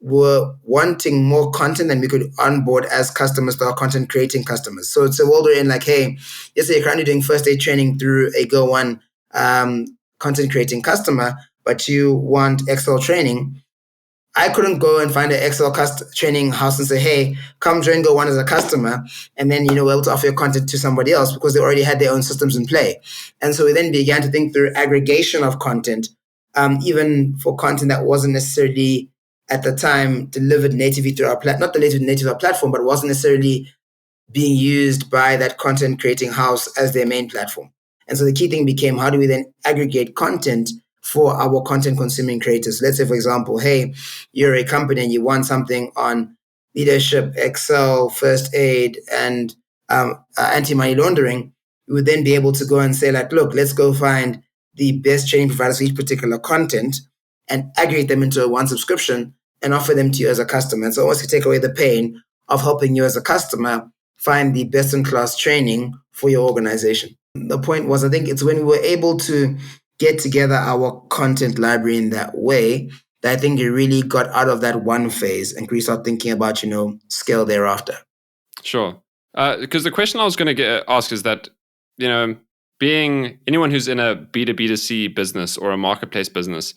were wanting more content than we could onboard as customers to our content creating customers. So it's a world we're in like, hey, let's say you're currently doing first aid training through a GO1 content creating customer, but you want Excel training. I couldn't go and find an Excel training house and say, hey, come join GO1 as a customer. And then, we're able to offer your content to somebody else because they already had their own systems in play. And so we then began to think through aggregation of content, even for content that wasn't necessarily at the time delivered natively through our not the native our platform, but wasn't necessarily being used by that content creating house as their main platform. And so the key thing became, how do we then aggregate content for our content consuming creators? Let's say, for example, hey, you're a company and you want something on leadership, Excel, first aid, and anti-money laundering. You would then be able to go and say, like, look, let's go find the best training providers for each particular content and aggregate them into one subscription and offer them to you as a customer. And so almost to take away the pain of helping you as a customer find the best-in-class training for your organization. The point was, I think it's when we were able to get together our content library in that way that I think it really got out of that one phase and we start thinking about, scale thereafter. Sure. Because the question I was going to ask is that, being anyone who's in a B2B2C business or a marketplace business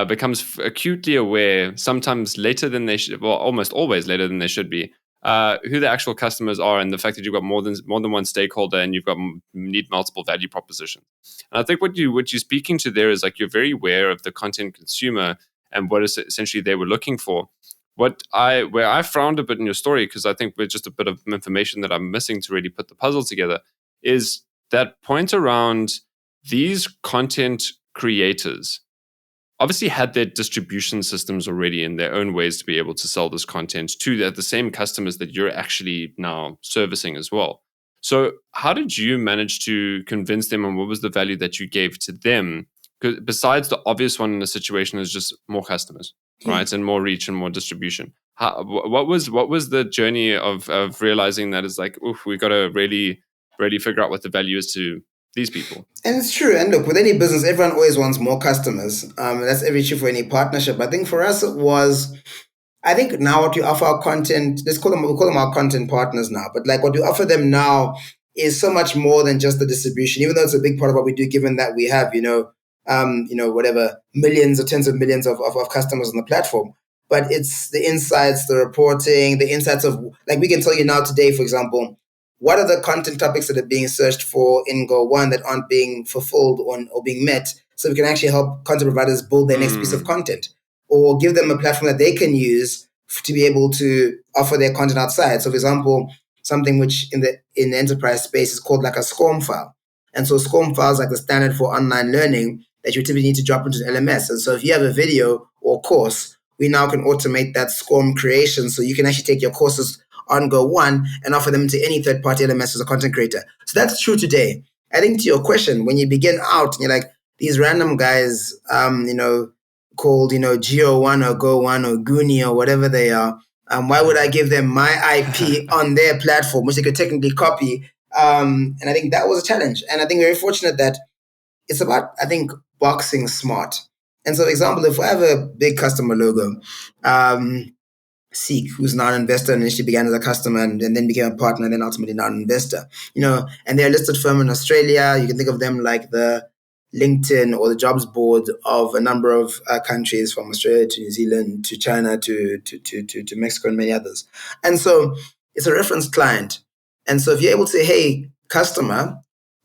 becomes acutely aware, sometimes later than they should, well, almost always later than they should be, who the actual customers are, and the fact that you've got more than one stakeholder and you've got need multiple value propositions. And I think what you're speaking to there is like you're very aware of the content consumer and what is essentially they were looking for. Where I frowned a bit in your story, because I think with just a bit of information that I'm missing to really put the puzzle together, is that point around these content creators obviously had their distribution systems already in their own ways to be able to sell this content to the same customers that you're actually now servicing as well. So how did you manage to convince them, and what was the value that you gave to them? Because besides the obvious one in the situation is just more customers, right? And more reach and more distribution. What was the journey of realizing that it's like, oof, we got to really figure out what the value is to these people? And it's true. And look, with any business, everyone always wants more customers. That's every true for any partnership. I think for us, it was, I think now what we offer our content, we call them our content partners now, but like what we offer them now is so much more than just the distribution, even though it's a big part of what we do, given that we have, whatever, millions or tens of millions of customers on the platform. But it's the insights, the reporting, the insights of, like we can tell you now today, for example, what are the content topics that are being searched for in GO1 that aren't being fulfilled or being met, so we can actually help content providers build their next piece of content, or give them a platform that they can use to be able to offer their content outside. So, for example, something which in the enterprise space is called like a SCORM file. And so SCORM files like the standard for online learning that you typically need to drop into an LMS. And so if you have a video or course, we now can automate that SCORM creation, so you can actually take your courses on GO1 and offer them to any third-party LMS as a content creator. So that's true today. I think to your question, when you begin out and you're like, these random guys, called, GO1 or GO1 or Goonie or whatever they are, why would I give them my IP on their platform, which they could technically copy? And I think that was a challenge. And I think we're very fortunate that it's about, I think, boxing smart. And so, for example, if I have a big customer logo, Seek, who's now an investor and initially began as a customer and then became a partner and then ultimately now an investor, and they're a listed firm in Australia. You can think of them like the LinkedIn or the jobs board of a number of countries, from Australia to New Zealand to China to Mexico and many others. And so it's a reference client. And so if you're able to say, hey, customer,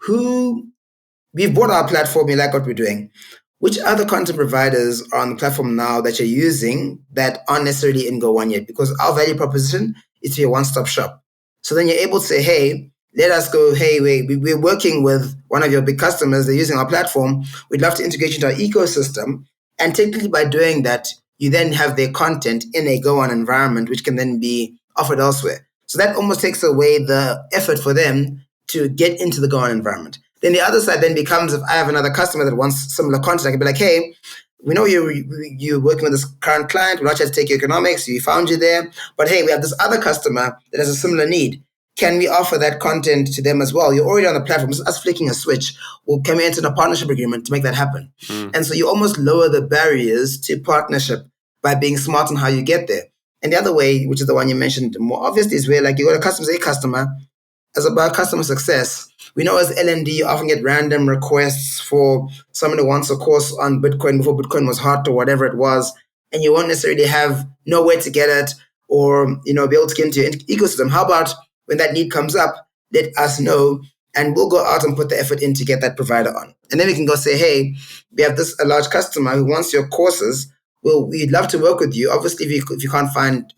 we've bought our platform, you like what we're doing, which other content providers are on the platform now that you're using that aren't necessarily in GO1 yet? Because our value proposition is to be a one-stop shop. So then you're able to say, hey, let us go, hey, we're working with one of your big customers. They're using our platform. We'd love to integrate into our ecosystem. And technically by doing that, you then have their content in a GO1 environment, which can then be offered elsewhere. So that almost takes away the effort for them to get into the GO1 environment. Then the other side then becomes, if I have another customer that wants similar content, I can be like, hey, we know you're working with this current client. We're not trying to take your economics. We found you there. But hey, we have this other customer that has a similar need. Can we offer that content to them as well? You're already on the platform. It's us flicking a switch. Or can we enter a partnership agreement to make that happen? And so you almost lower the barriers to partnership by being smart on how you get there. And the other way, which is the one you mentioned more obviously, is where like you go to customers, a customer, as about customer success. We know as LMD, you often get random requests for someone who wants a course on Bitcoin before Bitcoin was hot or whatever it was, and you won't necessarily have nowhere to get it or be able to get into your ecosystem. How about when that need comes up, let us know, and we'll go out and put the effort in to get that provider on. And then we can go say, hey, we have a large customer who wants your courses. Well, we'd love to work with you. Obviously, if you can't find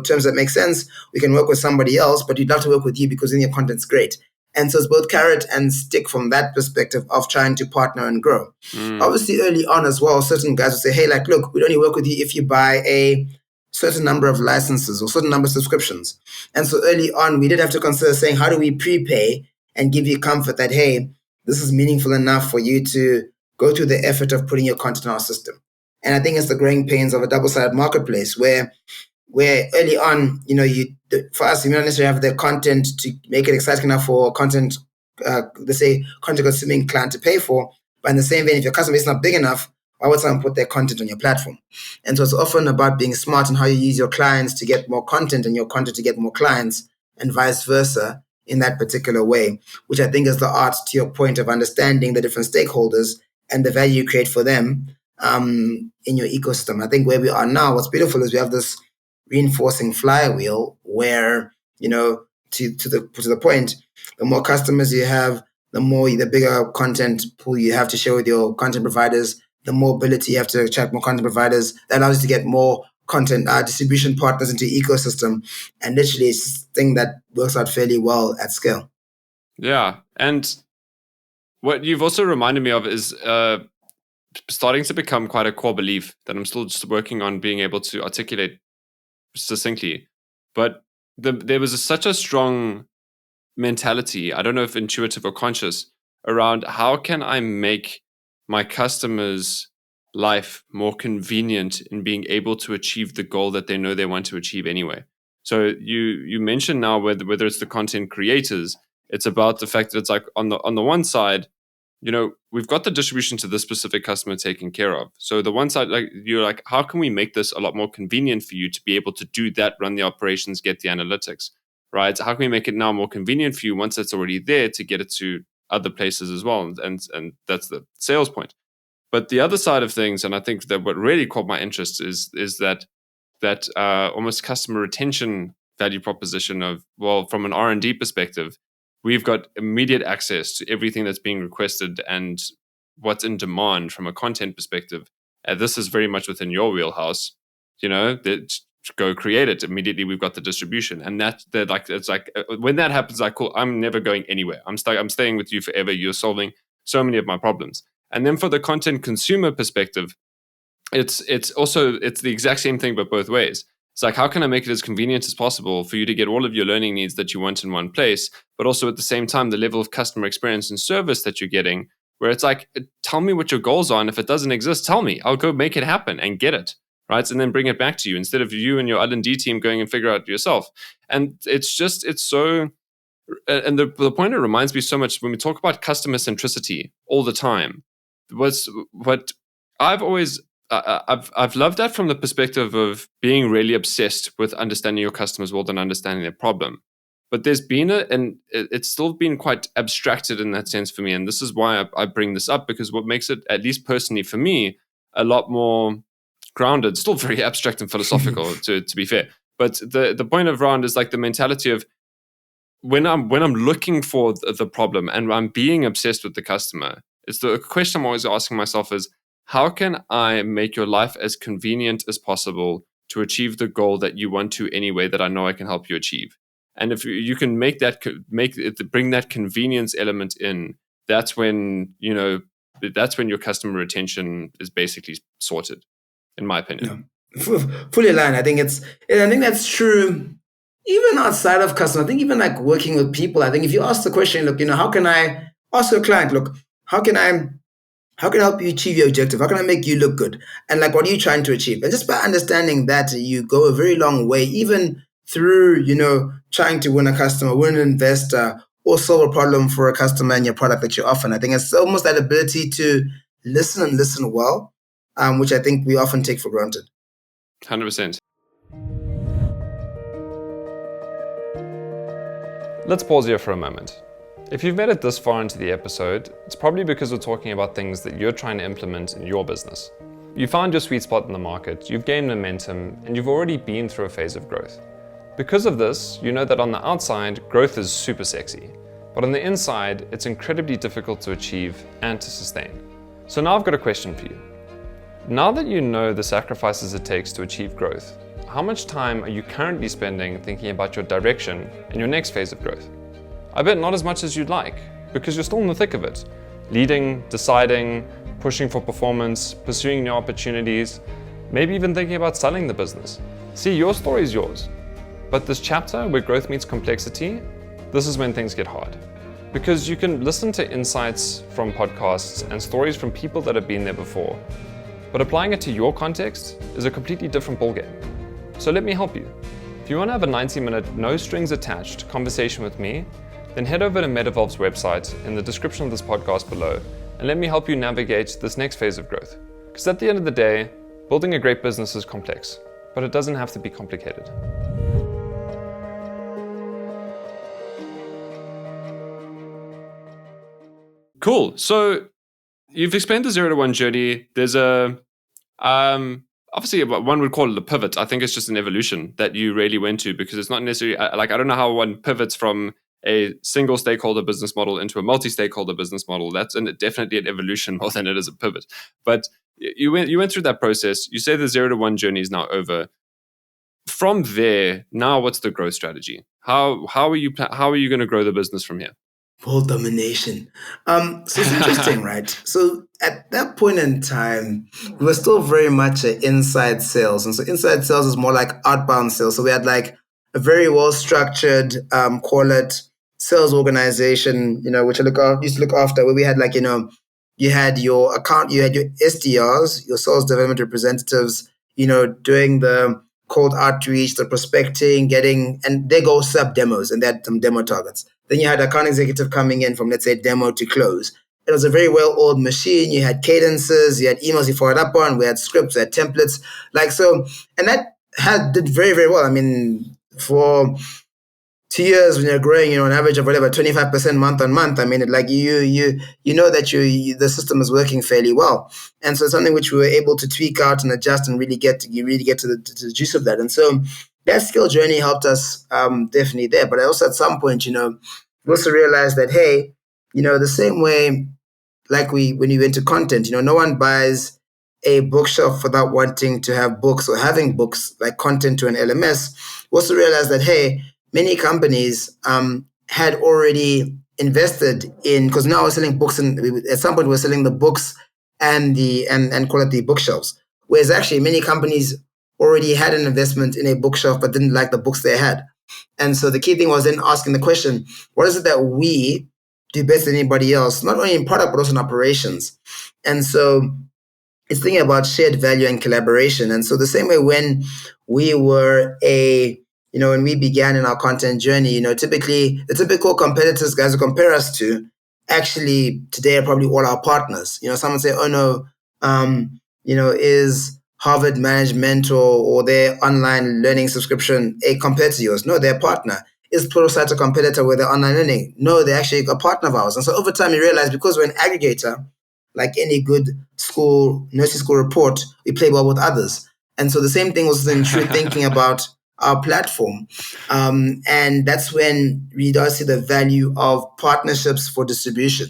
terms that make sense, we can work with somebody else, but we'd love to work with you because then your content's great. And so it's both carrot and stick from that perspective of trying to partner and grow. Obviously, early on as well, certain guys will say, hey, like, look, we'd only work with you if you buy a certain number of licenses or certain number of subscriptions. And so early on, we did have to consider saying, how do we prepay and give you comfort that, hey, this is meaningful enough for you to go through the effort of putting your content in our system. And I think it's the growing pains of a double-sided marketplace where early on, for us, we don't necessarily have the content to make it exciting enough for content, let's say, content consuming client to pay for. But in the same vein, if your customer is not big enough, why would someone put their content on your platform? And so it's often about being smart on how you use your clients to get more content and your content to get more clients and vice versa in that particular way, which I think is the art, to your point, of understanding the different stakeholders and the value you create for them in your ecosystem. I think where we are now, what's beautiful is we have this reinforcing flywheel where, to the point, the more customers you have, the bigger content pool you have to share with your content providers, the more ability you have to attract more content providers. That allows you to get more content distribution partners into your ecosystem. And literally it's a thing that works out fairly well at scale. Yeah. And what you've also reminded me of is starting to become quite a core belief that I'm still just working on being able to articulate succinctly. But there was such a strong mentality, I don't know if intuitive or conscious, around how can I make my customers' life more convenient in being able to achieve the goal that they know they want to achieve anyway. So you mentioned now whether it's the content creators, it's about the fact that it's like on the one side, we've got the distribution to this specific customer taken care of. So the one side, like you're like, how can we make this a lot more convenient for you to be able to do that, run the operations, get the analytics, right? How can we make it now more convenient for you once it's already there to get it to other places as well? And that's the sales point. But the other side of things, and I think that what really caught my interest is that almost customer retention value proposition of, well, from an R&D perspective, we've got immediate access to everything that's being requested and what's in demand from a content perspective. This is very much within your wheelhouse. Go create it immediately. We've got the distribution, and it's like when that happens, like, cool. I'm never going anywhere. I'm staying with you forever. You're solving so many of my problems. And then for the content consumer perspective, it's the exact same thing, but both ways. It's like, how can I make it as convenient as possible for you to get all of your learning needs that you want in one place, but also at the same time, the level of customer experience and service that you're getting, where it's like, tell me what your goals are. And if it doesn't exist, tell me. I'll go make it happen and get it, right? And then bring it back to you instead of you and your L&D team going and figure out yourself. And it's so... And the point it reminds me so much when we talk about customer centricity all the time, was what I've always... I've loved that from the perspective of being really obsessed with understanding your customers' world and understanding their problem. But there's been and it's still been quite abstracted in that sense for me. And this is why I bring this up, because what makes it, at least personally for me, a lot more grounded, still very abstract and philosophical to be fair. But the point of round is like the mentality of when I'm looking for the problem and I'm being obsessed with the customer, it's the question I'm always asking myself is, how can I make your life as convenient as possible to achieve the goal that you want to anyway, that I know I can help you achieve? And if you can bring that convenience element in, that's when your customer retention is basically sorted, in my opinion. Yeah. Fully aligned. I think that's true. Even outside of customer, I think even like working with people, I think if you ask the question, look, how can I ask your client, look, how can I help you achieve your objective? How can I make you look good? And like, what are you trying to achieve? And just by understanding that, you go a very long way, even through, trying to win a customer, win an investor, or solve a problem for a customer and your product that you offer. And I think it's almost that ability to listen and listen well, which I think we often take for granted. 100%. Let's pause here for a moment. If you've made it this far into the episode, it's probably because we're talking about things that you're trying to implement in your business. You found your sweet spot in the market, you've gained momentum, and you've already been through a phase of growth. Because of this, you know that on the outside, growth is super sexy, but on the inside, it's incredibly difficult to achieve and to sustain. So now I've got a question for you. Now that you know the sacrifices it takes to achieve growth, how much time are you currently spending thinking about your direction and your next phase of growth? I bet not as much as you'd like, because you're still in the thick of it. Leading, deciding, pushing for performance, pursuing new opportunities, maybe even thinking about selling the business. See, your story is yours. But this chapter where growth meets complexity, this is when things get hard. Because you can listen to insights from podcasts and stories from people that have been there before, but applying it to your context is a completely different ballgame. So let me help you. If you want to have a 90-minute, no strings attached conversation with me, then head over to Metavolve's website in the description of this podcast below and let me help you navigate this next phase of growth. Because at the end of the day, building a great business is complex, but it doesn't have to be complicated. Cool. So you've explained the 0 to 1 journey. There's obviously one would call it a pivot. I think it's just an evolution that you really went to, because it's not necessarily I don't know how one pivots from a single stakeholder business model into a multi-stakeholder business model. That's definitely an evolution more than it is a pivot. But you went through that process. You say the 0 to 1 journey is now over. From there, now what's the growth strategy? How are you going to grow the business from here? World domination. So it's interesting, right? So at that point in time, we were still very much inside sales. And so inside sales is more like outbound sales. So we had like a very well-structured, call it sales organization, which I used to look after, where we had like, you had your account, you had your SDRs, your sales development representatives, doing the cold outreach, the prospecting, and they go sub demos, and they had some demo targets. Then you had account executive coming in from, let's say, demo to close. It was a very well-oiled machine. You had cadences, you had emails you followed up on, we had scripts, we had templates. And that did very, very well. I mean, for 2 years when you're growing, an average of 25% month on month. I mean, you know that the system is working fairly well, and so it's something which we were able to tweak out and adjust and really get to the juice of that. And so that skill journey helped us definitely there. But I also at some point, we also realized that hey, the same way like when we went to content, no one buys a bookshelf without wanting to have books or having books like content to an LMS. We also realized that hey, many companies had already invested in, because now we're selling books, and at some point we're selling the books and call it the bookshelves. Whereas actually many companies already had an investment in a bookshelf but didn't like the books they had. And so the key thing was then asking the question, what is it that we do better than anybody else, not only in product but also in operations? And so it's thinking about shared value and collaboration. And so the same way when we were when we began in our content journey, typically the typical competitors, guys who compare us to, actually today are probably all our partners. Someone say, oh no, is Harvard Management or their online learning subscription compared to yours? No, they're a partner. Is Pluralsight a competitor with their online learning? No, they're actually a partner of ours. And so over time you realize, because we're an aggregator, like any good nursing school report, we play well with others. And so the same thing was then true thinking about our platform. And that's when we do see the value of partnerships for distribution.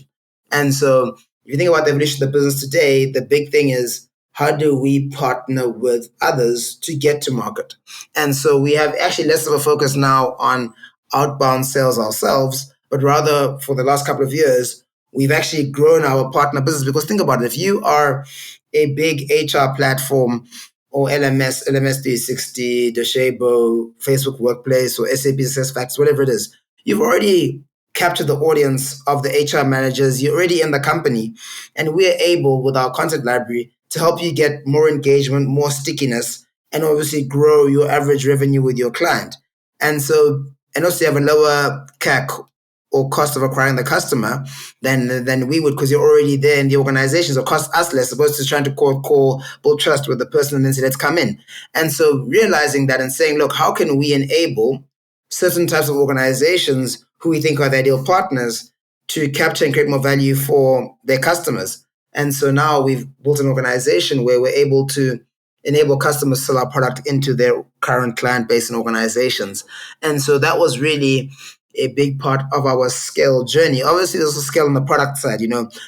And so if you think about the evolution of the business today, the big thing is, how do we partner with others to get to market? And so we have actually less of a focus now on outbound sales ourselves, but rather for the last couple of years, we've actually grown our partner business. Because think about it, if you are a big HR platform or LMS 360, Docebo, Facebook Workplace, or SAP SuccessFactors, whatever it is, you've already captured the audience of the HR managers. You're already in the company. And we're able, with our content library, to help you get more engagement, more stickiness, and obviously grow your average revenue with your client. And also you have a lower CAC or cost of acquiring the customer than we would, because you're already there in the organization. So it costs us less, opposed to trying to call, build trust with the person and then say, let's come in. And so realizing that and saying, look, how can we enable certain types of organizations who we think are the ideal partners to capture and create more value for their customers? And so now we've built an organization where we're able to enable customers to sell our product into their current client base and organizations. And so that was really a big part of our scale journey. Obviously, there's a scale on the product side,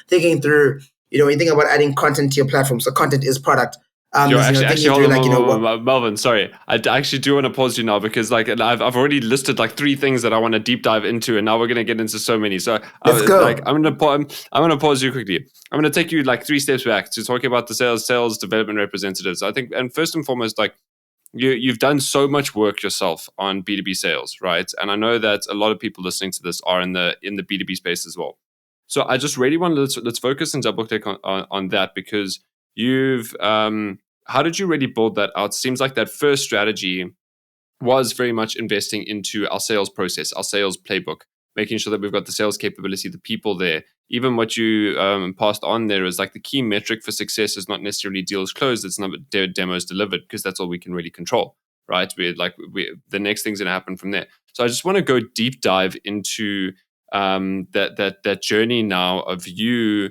thinking through, when you think about adding content to your platform. So content is product. Melvin, sorry. I actually do want to pause you now, because I've already listed 3 things that I want to deep dive into, and now we're going to get into so many. So let's go. I'm going to pause you quickly. I'm going to take you 3 steps back to talking about the sales development representatives. I think, and first and foremost, you've done so much work yourself on B2B sales, right? And I know that a lot of people listening to this are in the B2B space as well. So I just really want to let's focus and double click on that, because you've how did you really build that out? Seems like that first strategy was very much investing into our sales process, our sales playbook, making sure that we've got the sales capability, the people there. Even what you passed on there is the key metric for success is not necessarily deals closed, it's not demos delivered, because that's all we can really control, right? The next thing's going to happen from there. So I just want to go deep dive into that journey now of you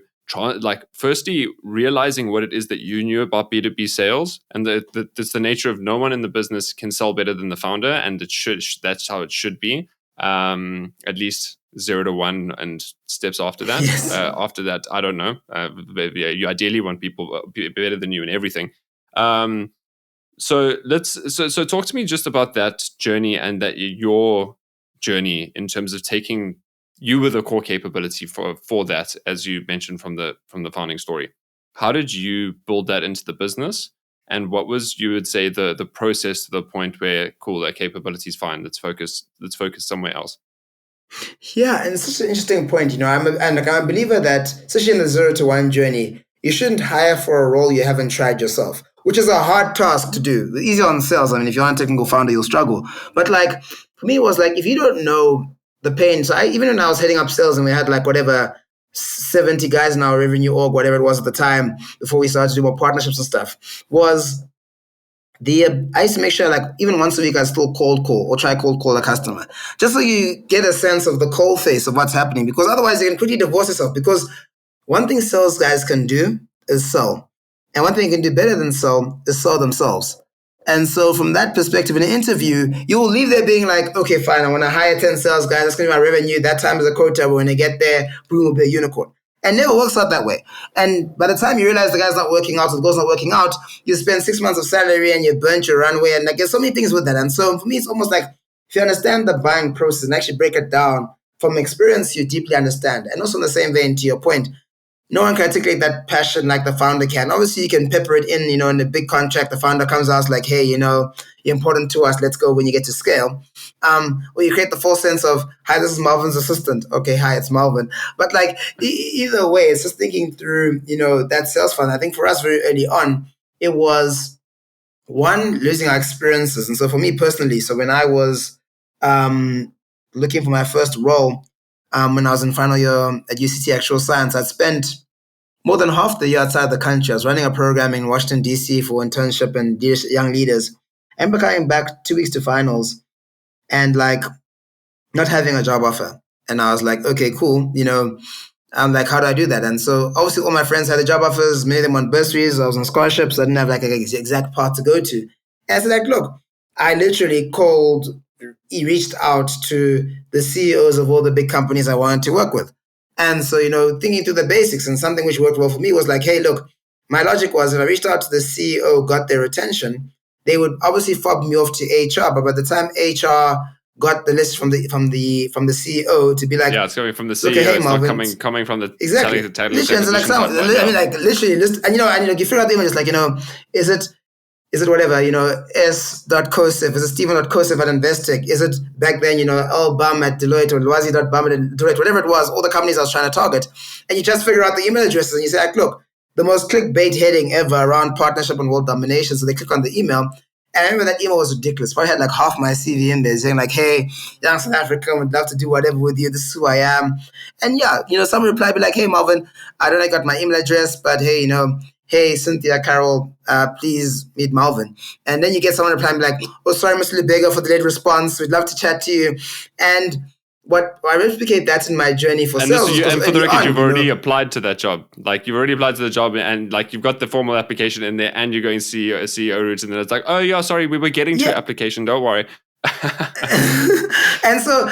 firstly realizing what it is that you knew about B2B sales, and that's the nature of no one in the business can sell better than the founder, and that's how it should be. At least 0 to 1 and steps after that. Yes. After that, I don't know. You ideally want people better than you in everything. So talk to me just about that journey, and that your journey in terms of taking. You were the core capability for that, as you mentioned from the founding story. How did you build that into the business? And what was, you would say, the process to the point where, cool, that capability is fine. Let's focus somewhere else. Yeah, and it's such an interesting point. I'm a believer that, especially in the 0 to 1 journey, you shouldn't hire for a role you haven't tried yourself, which is a hard task to do. It's easy on sales. I mean, if you're not a technical founder, you'll struggle. But for me, it was if you don't know the pain. So even when I was heading up sales and we had 70 guys in our revenue org, whatever it was at the time, before we started to do more partnerships and stuff, I used to make sure even once a week I still cold call or try cold call a customer, just so you get a sense of the cold face of what's happening, because otherwise you can quickly divorce yourself. Because one thing sales guys can do is sell, and one thing you can do better than sell is sell themselves. And so from that perspective, in an interview, you will leave there being okay, fine, I want to hire 10 sales guys. That's going to be my revenue. That time is a quota. But when they get there, boom, will be a unicorn. And it never works out that way. And by the time you realize the guy's not working out, or the goal's not working out, you spend 6 months of salary and you burnt your runway. And there's so many things with that. And so for me, it's almost if you understand the buying process and actually break it down from experience, you deeply understand. And also in the same vein, to your point, no one can articulate that passion like the founder can. Obviously, you can pepper it in a big contract. The founder comes out hey, you're important to us. Let's go when you get to scale. Or you create the full sense of, hi, this is Melvin's assistant. Okay, hi, it's Melvin. But either way, it's just thinking through, that sales funnel. I think for us very early on, it was one, losing our experiences. And so for me personally, so when I was looking for my first role, when I was in final year at UCT Actual Science, I'd spent more than half the year outside the country. I was running a program in Washington, D.C. for internship and young leaders. And coming back 2 weeks to finals and not having a job offer. And I was okay, cool. I'm how do I do that? And so obviously all my friends had the job offers, many of them on bursaries. I was on scholarships. I didn't have an exact path to go to. And I said look, I literally reached out to the CEOs of all the big companies I wanted to work with. And so, thinking through the basics, and something which worked well for me was hey, look, my logic was if I reached out to the CEO, got their attention, they would obviously fob me off to HR. But by the time HR got the list from the CEO to be it's coming from the CEO. Okay, hey, it's Melvin, not coming from the exactly. literally, literally, list, and you figure out the image, is it whatever, S.Kosef, is it Stephen.Kosef at Investec? Is it back then, L. Bum at Deloitte or Lwazi.Bum at Deloitte, whatever it was, all the companies I was trying to target. And you just figure out the email addresses and you say, look, the most clickbait heading ever around partnership and world domination. So they click on the email And I remember that email was ridiculous. Probably had like half my CV in there saying like, hey, young South African, would love to do whatever with you. This is who I am. And yeah, someone replied be like, hey, Melvin, I don't know, I got my email address, but hey, hey, Cynthia, Carol, please meet Melvin. And then you get someone replying like, oh, sorry, Mr. Lubega, for the late response. We'd love to chat to you. And I replicate that in my journey for sales. And for the record, you've already applied to that job. Like, you've already applied to the job, and like you've got the formal application in there, and you're going CEO route, and then it's like, oh yeah, sorry, we were getting to your application. Don't worry. and so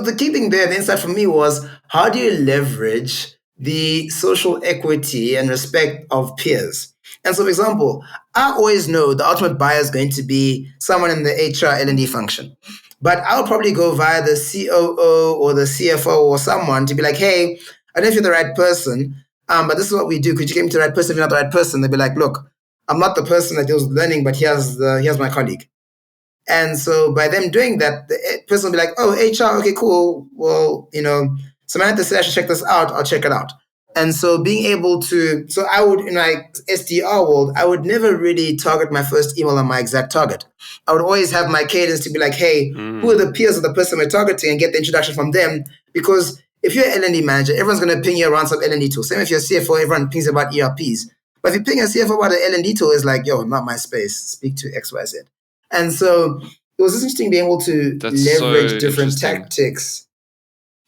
the key thing there, the insight for me was, how do you leverage the social equity and respect of peers? And so, for example, I always know the ultimate buyer is going to be someone in the HR L&D function. But I'll probably go via the COO or the CFO or someone to be like, hey, I don't know if you're the right person, but this is what we do. Could you get me to the right person? If you're not the right person, they'll be like, look, I'm not the person that deals with learning, but here's my colleague. And so by them doing that, the person will be like, oh, HR, okay, cool. Well, Samantha said I should check this out. I'll check it out. And so being able to, so I would, in my SDR world, I would never really target my first email on my exact target. I would always have my cadence to be like, hey, who are the peers of the person we're targeting, and get the introduction from them. Because if you're an L&D manager, everyone's going to ping you around some L&D tool. Same if you're a CFO, everyone pings about ERPs. But if you ping a CFO about an L&D tool, it's like, yo, not my space. Speak to XYZ. And so it was interesting being able to leverage different tactics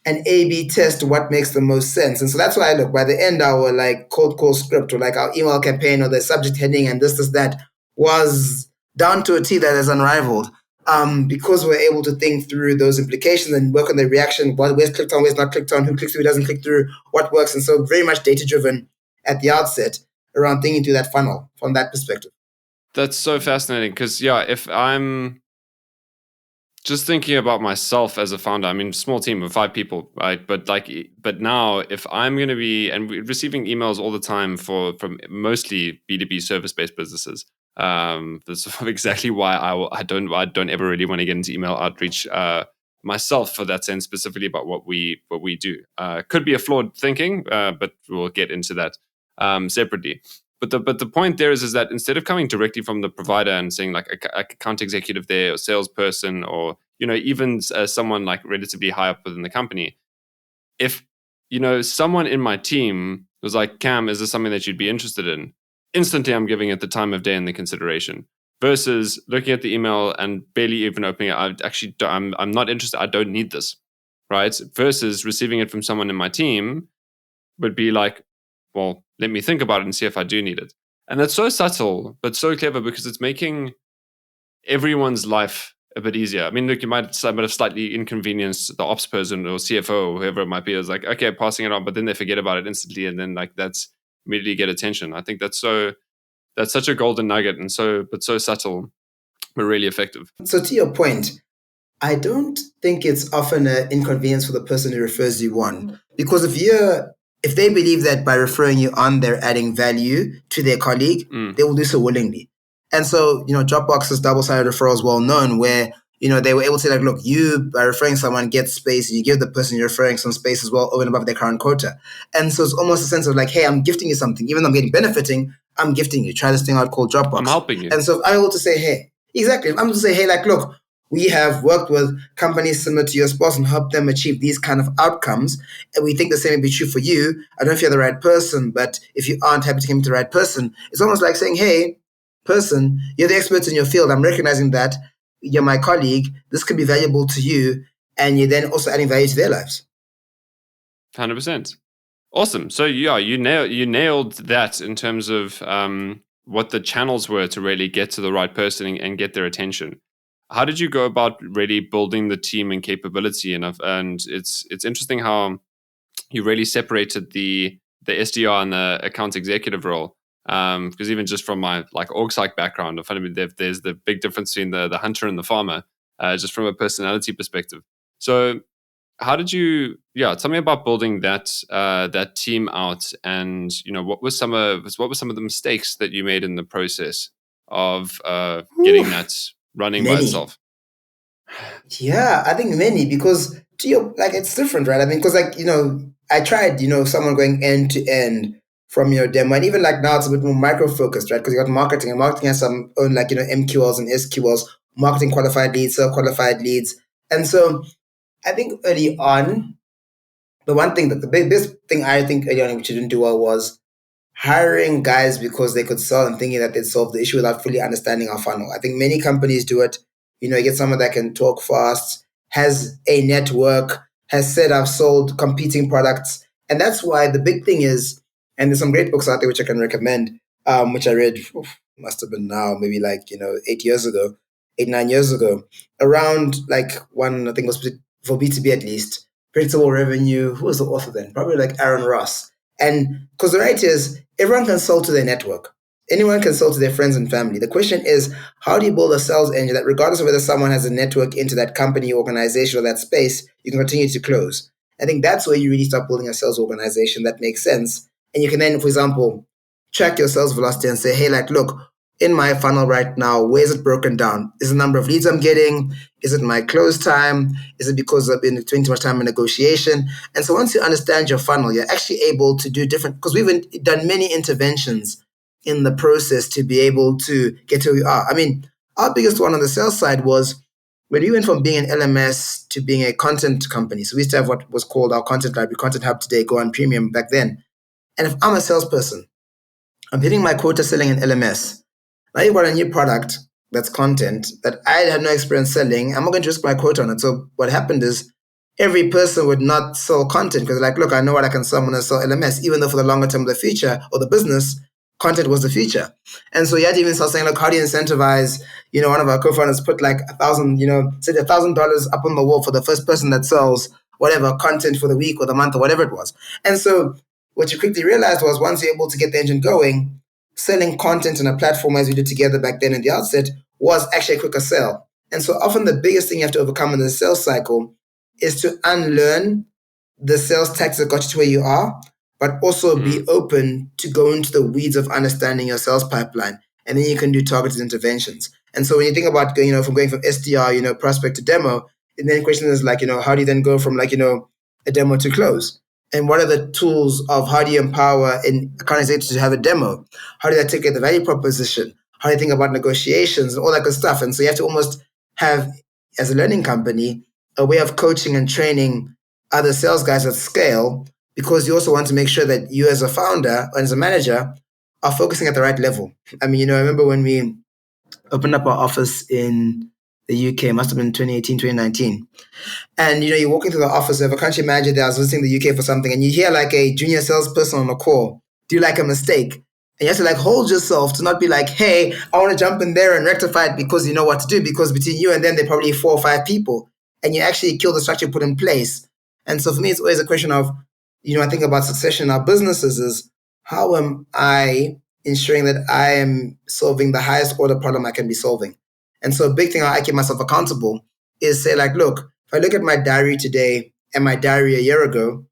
and A/B test what makes the most sense. And so that's why by the end, our like cold call script, or like our email campaign, or the subject heading and this, that was down to a T that is unrivaled. Because we're able to think through those implications and work on the reaction, where's clicked on, where's not clicked on, who clicks through, doesn't click through, what works. And so very much data-driven at the outset around thinking through that funnel from that perspective. That's so fascinating, because if I'm just thinking about myself as a founder, I mean, small team of 5 people, right? But now if I'm going to be, and we're receiving emails all the time from mostly B2B service-based businesses. That's exactly why I don't ever really want to get into email outreach myself, for that sense, specifically about what we do. Could be a flawed thinking, but we'll get into that separately. But the point there is that instead of coming directly from the provider and saying like a account executive there, or salesperson, or even someone like relatively high up within the company, if someone in my team was like, Cam, is this something that you'd be interested in? Instantly, I'm giving it the time of day and the consideration. Versus looking at the email and barely even opening it, I'm not interested. I don't need this, right? Versus receiving it from someone in my team would be like, well, let me think about it and see if I do need it. And that's so subtle, but so clever, because it's making everyone's life a bit easier. I mean, look, you might have slightly inconvenienced the ops person or CFO or whoever it might be. It's like, okay, passing it on, but then they forget about it instantly, and then like that's immediately get attention. I think that's such a golden nugget, and so subtle, but really effective. So to your point, I don't think it's often an inconvenience for the person who refers you on, because if they believe that by referring you on, they're adding value to their colleague, they will do so willingly. And so, Dropbox's double-sided referral is well known, where, they were able to say, like, look, you, by referring someone, get space, and you give the person you're referring some space as well over and above their current quota. And so it's almost a sense of like, hey, I'm gifting you something. Even though I'm getting benefiting, I'm gifting you. Try this thing out called Dropbox. I'm helping you. And so I'm able to say, hey, exactly. I'm able to say, hey, like, look, we have worked with companies similar to your spouse and helped them achieve these kind of outcomes. And we think the same would be true for you. I don't know if you're the right person, but if you aren't happy to come to the right person, it's almost like saying, hey, person, you're the expert in your field. I'm recognizing that you're my colleague. This could be valuable to you. And you're then also adding value to their lives. 100%. Awesome. So yeah, you nailed that in terms of what the channels were to really get to the right person and get their attention. How did you go about really building the team and capability? And it's interesting how you really separated the SDR and the account executive role. Because even just from my like org psych background, there's the big difference between the hunter and the farmer, just from a personality perspective. So how did you? Yeah, tell me about building that team out, and what were some of the mistakes that you made in the process of getting that running by itself? Yeah, I think many, because it's different, right? I mean, because I tried, someone going end to end from your demo. And even like now it's a bit more micro focused, right? Because you got marketing, and marketing has some own like, MQLs and SQLs, marketing qualified leads, sell qualified leads. And so I think early on, the biggest thing I think early on which you didn't do well was hiring guys because they could sell and thinking that they'd solve the issue without fully understanding our funnel. I think many companies do it. You get someone that can talk fast, has a network, has said I've sold competing products. And that's why the big thing is, and there's some great books out there which I can recommend, which I read, must have been now, maybe like, 9 years ago, around like one, I think was for B2B at least, predictable revenue. Who was the author then? Probably like Aaron Ross. And because the right is, everyone can sell to their network. Anyone can sell to their friends and family. The question is, how do you build a sales engine that regardless of whether someone has a network into that company, organization, or that space, you can continue to close? I think that's where you really start building a sales organization that makes sense. And you can then, for example, track your sales velocity and say, hey, like, look, in my funnel right now, where is it broken down? Is the number of leads I'm getting? Is it my close time? Is it because I've been spending too much time in negotiation? And so once you understand your funnel, you're actually able to do different, because we've done many interventions in the process to be able to get to where we are. I mean, our biggest one on the sales side was when we went from being an LMS to being a content company. So we used to have what was called our content library, Content Hub today, GO1 Premium back then. And if I'm a salesperson, I'm hitting my quota selling an LMS. Now you've got a new product that's content that I had no experience selling. I'm not going to risk my quota on it. So what happened is every person would not sell content because like, look, I know what I can sell when I sell LMS, even though for the longer term of the future or the business, content was the future. And so you had to even start saying, look, how do you incentivize, one of our co-founders put like said $1,000 up on the wall for the first person that sells whatever content for the week or the month or whatever it was. And so what you quickly realized was once you're able to get the engine going, selling content on a platform as we did together back then at the outset was actually a quicker sell. And so often the biggest thing you have to overcome in the sales cycle is to unlearn the sales tactics that got you to where you are, but also be open to go into the weeds of understanding your sales pipeline. And then you can do targeted interventions. And so when you think about going, from SDR, prospect to demo, and then the question is like, how do you then go from like, a demo to close? And what are the tools of how do you empower an account executive to have a demo? How do you articulate the value proposition? How do you think about negotiations and all that good stuff? And so you have to almost have, as a learning company, a way of coaching and training other sales guys at scale, because you also want to make sure that you as a founder and as a manager are focusing at the right level. I mean, I remember when we opened up our office in the UK, must have been 2018, 2019. And, you're walking through the office of a country manager that was visiting the UK for something, and you hear like a junior salesperson on a call do like a mistake. And you have to like hold yourself to not be like, hey, I want to jump in there and rectify it because you know what to do, because between you and them, there are probably 4 or 5 people. And you actually kill the structure put in place. And so for me, it's always a question of, I think about succession in our businesses is how am I ensuring that I am solving the highest order problem I can be solving? And so a big thing I keep myself accountable is say like, look, if I look at my diary today and my diary a year ago,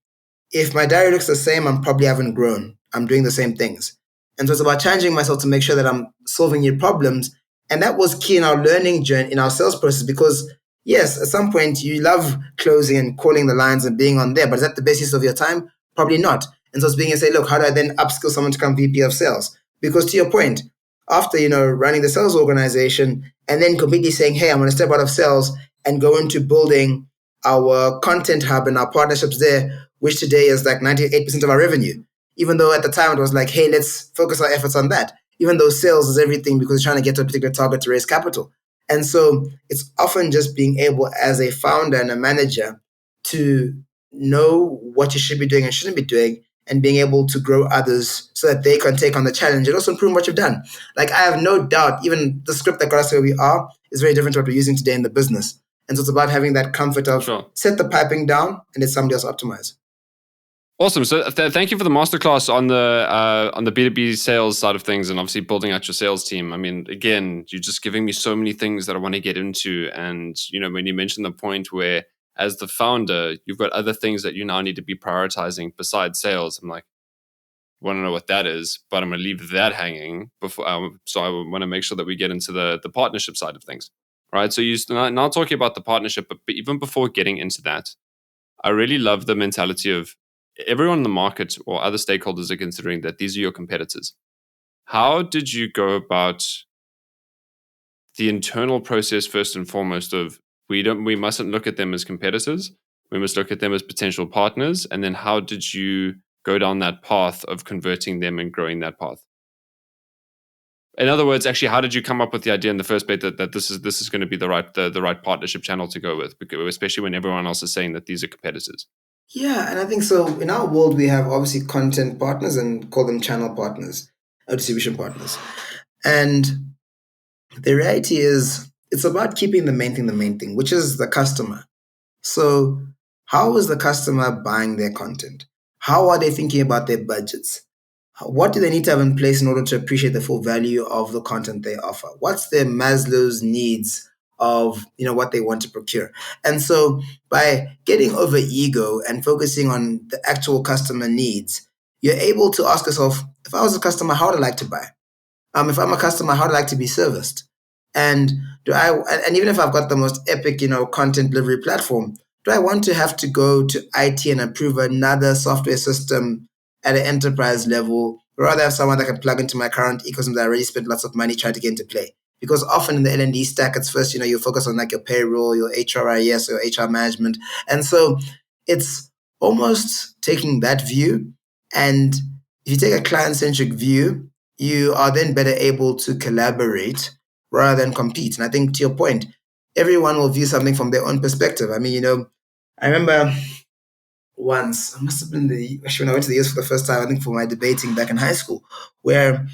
if my diary looks the same, I probably haven't grown. I'm doing the same things. And so it's about challenging myself to make sure that I'm solving new problems. And that was key in our learning journey, in our sales process, because yes, at some point you love closing and calling the lines and being on there, but is that the best use of your time? Probably not. And so it's being able to say, look, how do I then upskill someone to become VP of sales? Because to your point, after, running the sales organization and then completely saying, hey, I'm going to step out of sales and go into building our content hub and our partnerships there, which today is like 98% of our revenue. Even though at the time it was like, hey, let's focus our efforts on that. Even though sales is everything because you're trying to get to a particular target to raise capital. And so it's often just being able as a founder and a manager to know what you should be doing and shouldn't be doing, and being able to grow others so that they can take on the challenge and also improve what you've done. Like I have no doubt, even the script that got us where we are is very different to what we're using today in the business. And so it's about having that comfort of set the piping down and let somebody else optimize. Awesome. So thank you for the masterclass on the B2B sales side of things and obviously building out your sales team. I mean, again, you're just giving me so many things that I want to get into. And, when you mentioned the point where as the founder, you've got other things that you now need to be prioritizing besides sales. I'm like, I want to know what that is, but I'm going to leave that hanging before. So I want to make sure that we get into the partnership side of things, right? So you're now talking about the partnership, but even before getting into that, I really love the mentality of everyone in the market or other stakeholders are considering that these are your competitors. How did you go about the internal process first and foremost of we mustn't look at them as competitors, we must look at them as potential partners, and then how did you go down that path of converting them and growing that path? In other words, actually, how did you come up with the idea in the first place that this is going to be the right partnership channel to go with, because, especially when everyone else is saying that these are competitors? Yeah, and I think so. In our world, we have obviously content partners and call them channel partners or distribution partners. And the reality is, it's about keeping the main thing, which is the customer. So, how is the customer buying their content? How are they thinking about their budgets? What do they need to have in place in order to appreciate the full value of the content they offer? What's their Maslow's needs of what they want to procure? And so by getting over ego and focusing on the actual customer needs, you're able to ask yourself, if I was a customer, how would I like to buy? If I'm a customer, how would I like to be serviced? And and even if I've got the most epic, content delivery platform, do I want to have to go to IT and approve another software system at an enterprise level, or rather have someone that can plug into my current ecosystem that I already spent lots of money trying to get into play? Because often in the L&D stack, it's first, you focus on like your payroll, your HRIS, your HR management. And so it's almost taking that view. And if you take a client-centric view, you are then better able to collaborate rather than compete. And I think to your point, everyone will view something from their own perspective. I mean, I remember once, it must have been actually when I went to the US for the first time, I think for my debating back in high school, where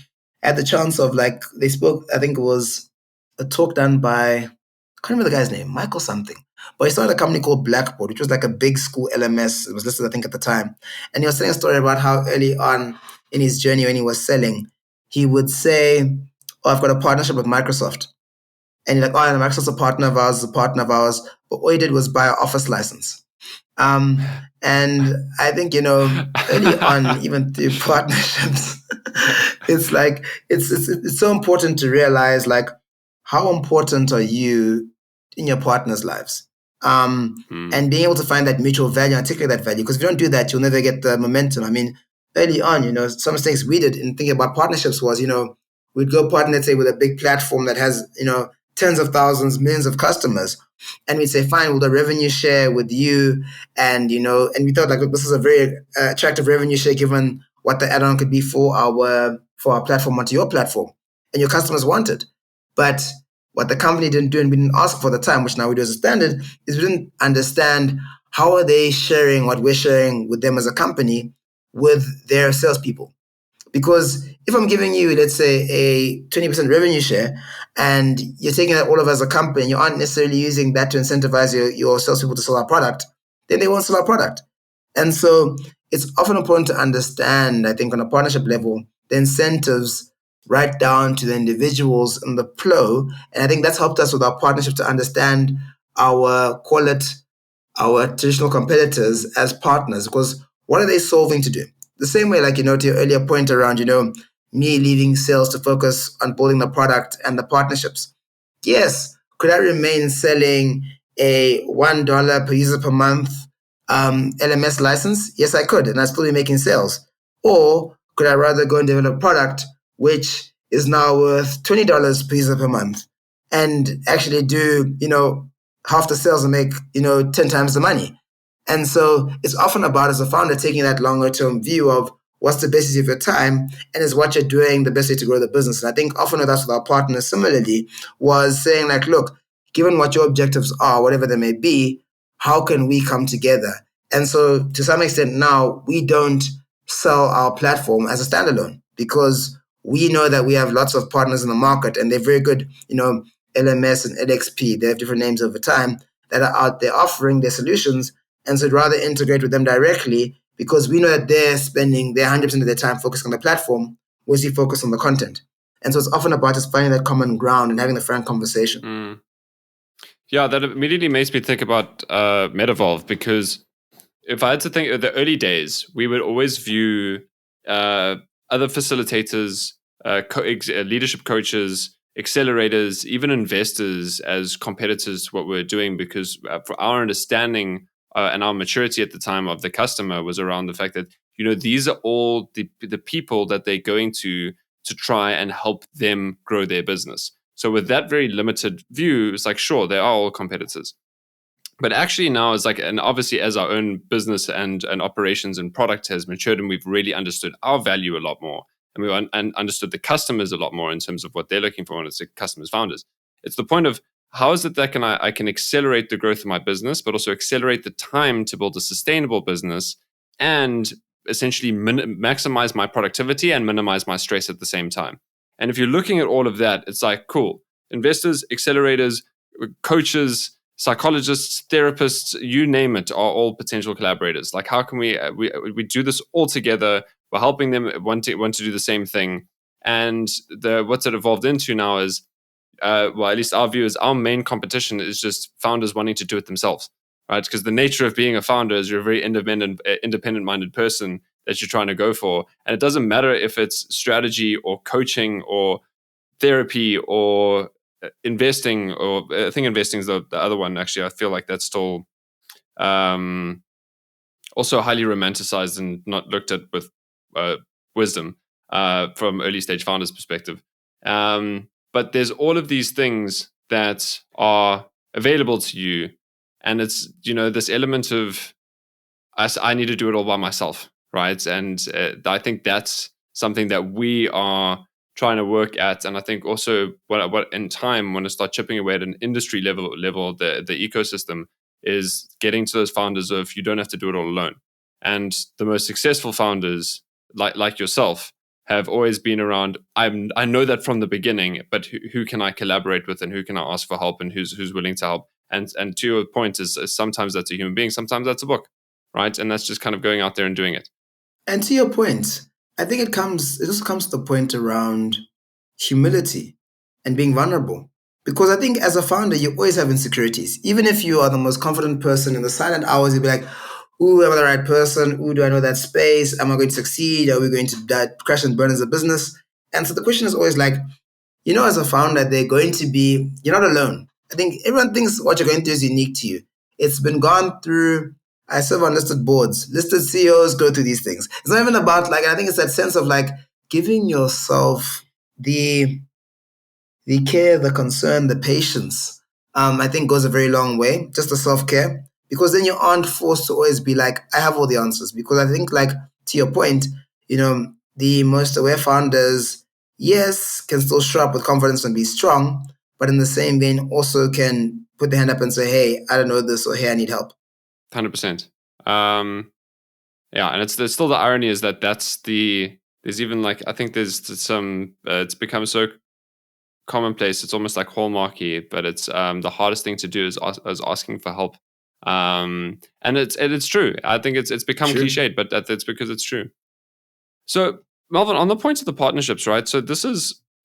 I had the chance of they spoke, I think it was a talk done by, I can't remember the guy's name, Michael something. But he started a company called Blackboard, which was like a big school LMS. It was listed, I think, at the time. And he was telling a story about how early on in his journey when he was selling, he would say, oh, I've got a partnership with Microsoft. And you're like, oh, Microsoft's a partner of ours, But all he did was buy an Office license. And I think, early on, even through partnerships, it's like, it's so important to realize, like, how important are you in your partner's lives? And being able to find that mutual value and articulate that value. Because if you don't do that, you'll never get the momentum. I mean, early on, some mistakes we did in thinking about partnerships was, we'd go partner, let's say, with a big platform that has, tens of thousands, millions of customers. And we'd say, fine, we'll do a revenue share with you. And, and we thought, like, look, this is a very attractive revenue share given what the add-on could be for our platform onto your platform. And your customers want it. But what the company didn't do and we didn't ask for the time, which now we do as a standard, is we didn't understand how are they sharing what we're sharing with them as a company with their salespeople. Because if I'm giving you, let's say, a 20% revenue share and you're taking that all over as a company and you aren't necessarily using that to incentivize your salespeople to sell our product, then they won't sell our product. And so it's often important to understand, I think, on a partnership level, the incentives right down to the individuals in the flow. And I think that's helped us with our partnership to understand our traditional competitors as partners, because what are they solving to do? The same way, like, to your earlier point around, me leaving sales to focus on building the product and the partnerships. Yes, could I remain selling a $1 per user per month LMS license? Yes, I could, and I'd still be making sales. Or could I rather go and develop a product which is now worth $20 per user per month and actually do, half the sales and make, 10 times the money? And so it's often about, as a founder, taking that longer term view of what's the best use of your time and is what you're doing the best way to grow the business. And I think often with us, with our partners, similarly, was saying, like, look, given what your objectives are, whatever they may be, how can we come together? And so to some extent now, we don't sell our platform as a standalone because we know that we have lots of partners in the market and they're very good, LMS and LXP, they have different names over time, that are out there offering their solutions. And so I'd rather integrate with them directly because we know that they're spending their 100% of their time focused on the platform, whereas we focus on the content. And so it's often about just finding that common ground and having the frank conversation. Yeah, that immediately makes me think about Metavolve, because if I had to think of the early days, we would always view other facilitators, leadership coaches, accelerators, even investors as competitors to what we're doing, because for our understanding and our maturity at the time of the customer was around the fact that, these are all the people that they're going to try and help them grow their business. So with that very limited view, it's like, sure, they are all competitors. But actually now it's like, and obviously as our own business and operations and product has matured and we've really understood our value a lot more, and we understood the customers a lot more in terms of what they're looking for when it's the customers, founders. It's the point of how is it that I can accelerate the growth of my business, but also accelerate the time to build a sustainable business and essentially maximize my productivity and minimize my stress at the same time. And if you're looking at all of that, it's like, cool, investors, accelerators, coaches, psychologists, therapists, you name it, are all potential collaborators. Like, how can we do this all together? We're helping them want to do the same thing. And what's it evolved into now is, well, at least our view is our main competition is just founders wanting to do it themselves, right? Because the nature of being a founder is you're a very independent-minded person that you're trying to go for. And it doesn't matter if it's strategy or coaching or therapy or investing, or I think investing is the other one. Actually, I feel like that's still also highly romanticized and not looked at with wisdom from early stage founders' perspective. But there's all of these things that are available to you, and it's this element of I need to do it all by myself, right? And I think that's something that we are trying to work at. And I think also what in time, when I start chipping away at an industry level, the ecosystem is getting to those founders of you don't have to do it all alone. And the most successful founders, like yourself, have always been around. I know that from the beginning, but who can I collaborate with, and who can I ask for help, and who's willing to help? And to your point is sometimes that's a human being, sometimes that's a book, right? And that's just kind of going out there and doing it. And to your point, I think it also comes to the point around humility and being vulnerable. Because I think as a founder, you always have insecurities. Even if you are the most confident person in the silent hours, you'll be like, ooh, am I the right person? Ooh, do I know that space? Am I going to succeed? Are we going to crash and burn as a business? And so the question is always like, as a founder, you're not alone. I think everyone thinks what you're going through is unique to you. It's been gone through. I serve on listed boards. Listed CEOs go through these things. It's not even about I think it's that sense of giving yourself the care, the concern, the patience. I think goes a very long way, just the self-care, because then you aren't forced to always be like, I have all the answers. Because I think to your point, the most aware founders, yes, can still show up with confidence and be strong, but in the same vein also can put their hand up and say, hey, I don't know this, or hey, I need help. 100%. Yeah, and there's still the irony is that there's even I think there's some it's become so commonplace, it's almost like hallmarky, but it's the hardest thing to do is asking for help. And it's true. I think it's become cliched, but that's because it's true. So Melvin, on the point of the partnerships, right? So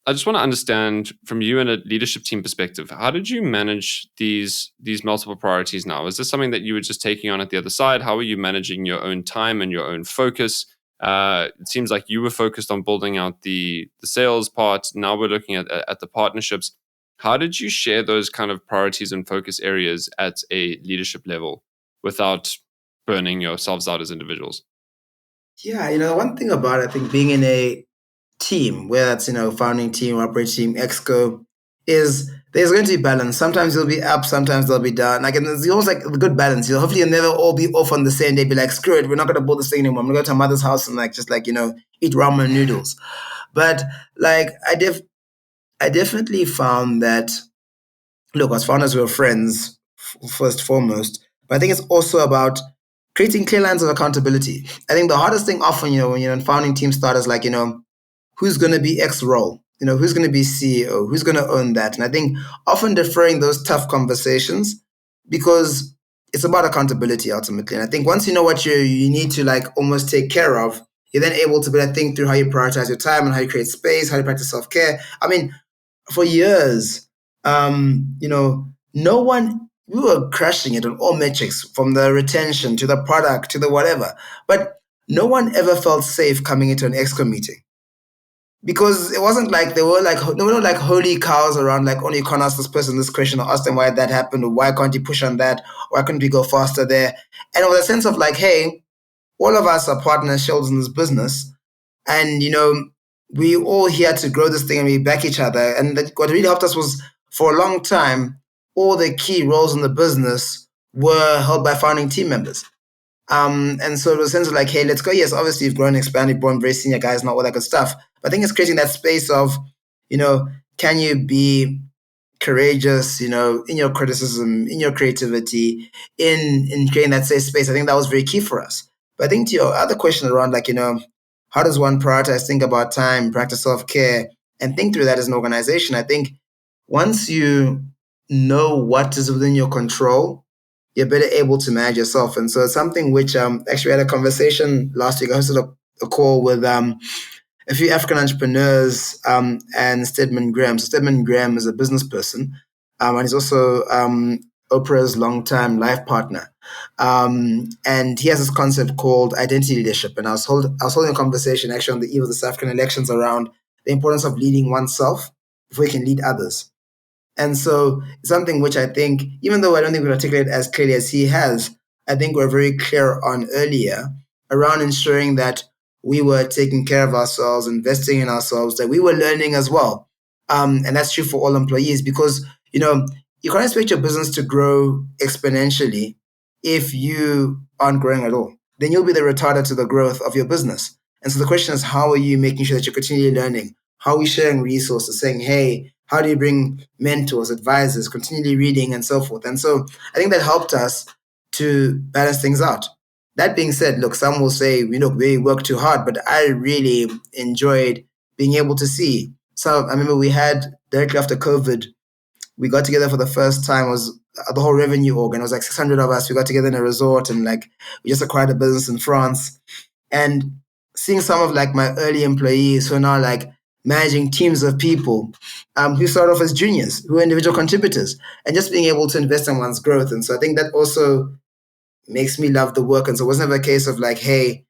I just want to understand from you and a leadership team perspective, how did you manage these multiple priorities now? Is this something that you were just taking on at the other side? How are you managing your own time and your own focus? It seems like you were focused on building out the sales part. Now we're looking at the partnerships. How did you share those kind of priorities and focus areas at a leadership level without burning yourselves out as individuals? Yeah, one thing about I think being in a team, whether that's founding team, operating team, exco, is there's going to be balance. Sometimes you'll be up, sometimes they'll be down. And it's almost like a good balance. Hopefully you'll never all be off on the same day. Be like, screw it, we're not going to build this thing anymore. I'm going to go to my mother's house and eat ramen noodles. But I definitely found that, look, as founders, we're friends first foremost. But I think it's also about creating clear lines of accountability. I think the hardest thing often, when you're in founding team starters, who's going to be X role? Who's going to be CEO? Who's going to own that? And I think often deferring those tough conversations, because it's about accountability ultimately. And I think once you know what you need to almost take care of, you're then able to think through how you prioritize your time and how you create space, how you practice self-care. I mean, for years, no one, we were crushing it on all metrics, from the retention to the product to the whatever. But no one ever felt safe coming into an exco meeting. because it wasn't like there were like holy cows around like, oh, you can't ask this person this question or ask them why that happened or why can't you push on that, why couldn't we go faster there. And it was a sense of like, hey, all of us are partners, shoulders in this business, and we all here to grow this thing and we back each other. And what really helped us was, for a long time, all the key roles in the business were held by founding team members. And so it was a sense of like, hey, let's go. Yes, obviously you've grown, expanded, born very senior guys and all that good stuff. But I think it's creating that space of, can you be courageous, in your criticism, in your creativity, in creating that safe space. I think that was very key for us. But I think to your other question around like, how does one prioritize, think about time, practice self-care, and think through that as an organization? I think once you know what is within your control, you're better able to manage yourself. And so it's something which actually we had a conversation last week. I hosted a call with a few African entrepreneurs and Stedman Graham. So Stedman Graham is a business person, and he's also Oprah's longtime life partner. And he has this concept called identity leadership. And I was holding a conversation actually on the eve of the South African elections around the importance of leading oneself before you can lead others. And so it's something which I think, even though I don't think we articulate as clearly as he has, I think we're very clear on earlier around ensuring that we were taking care of ourselves, investing in ourselves, that we were learning as well. And that's true for all employees because, you can't expect your business to grow exponentially if you aren't growing at all. Then you'll be the retarder to the growth of your business. And so the question is, how are you making sure that you're continually learning? How are we sharing resources, saying, hey, how do you bring mentors, advisors, continually reading and so forth? And so I think that helped us to balance things out. That being said, look, some will say, we work too hard, but I really enjoyed being able to see. So I remember we had, directly after COVID, we got together for the first time. It was the whole revenue org, and it was like 600 of us. We got together in a resort, and like we just acquired a business in France. And seeing some of like my early employees who are now like managing teams of people who started off as juniors, who are individual contributors, and just being able to invest in one's growth. And so I think that also makes me love the work. And so it was never a case of like, hey,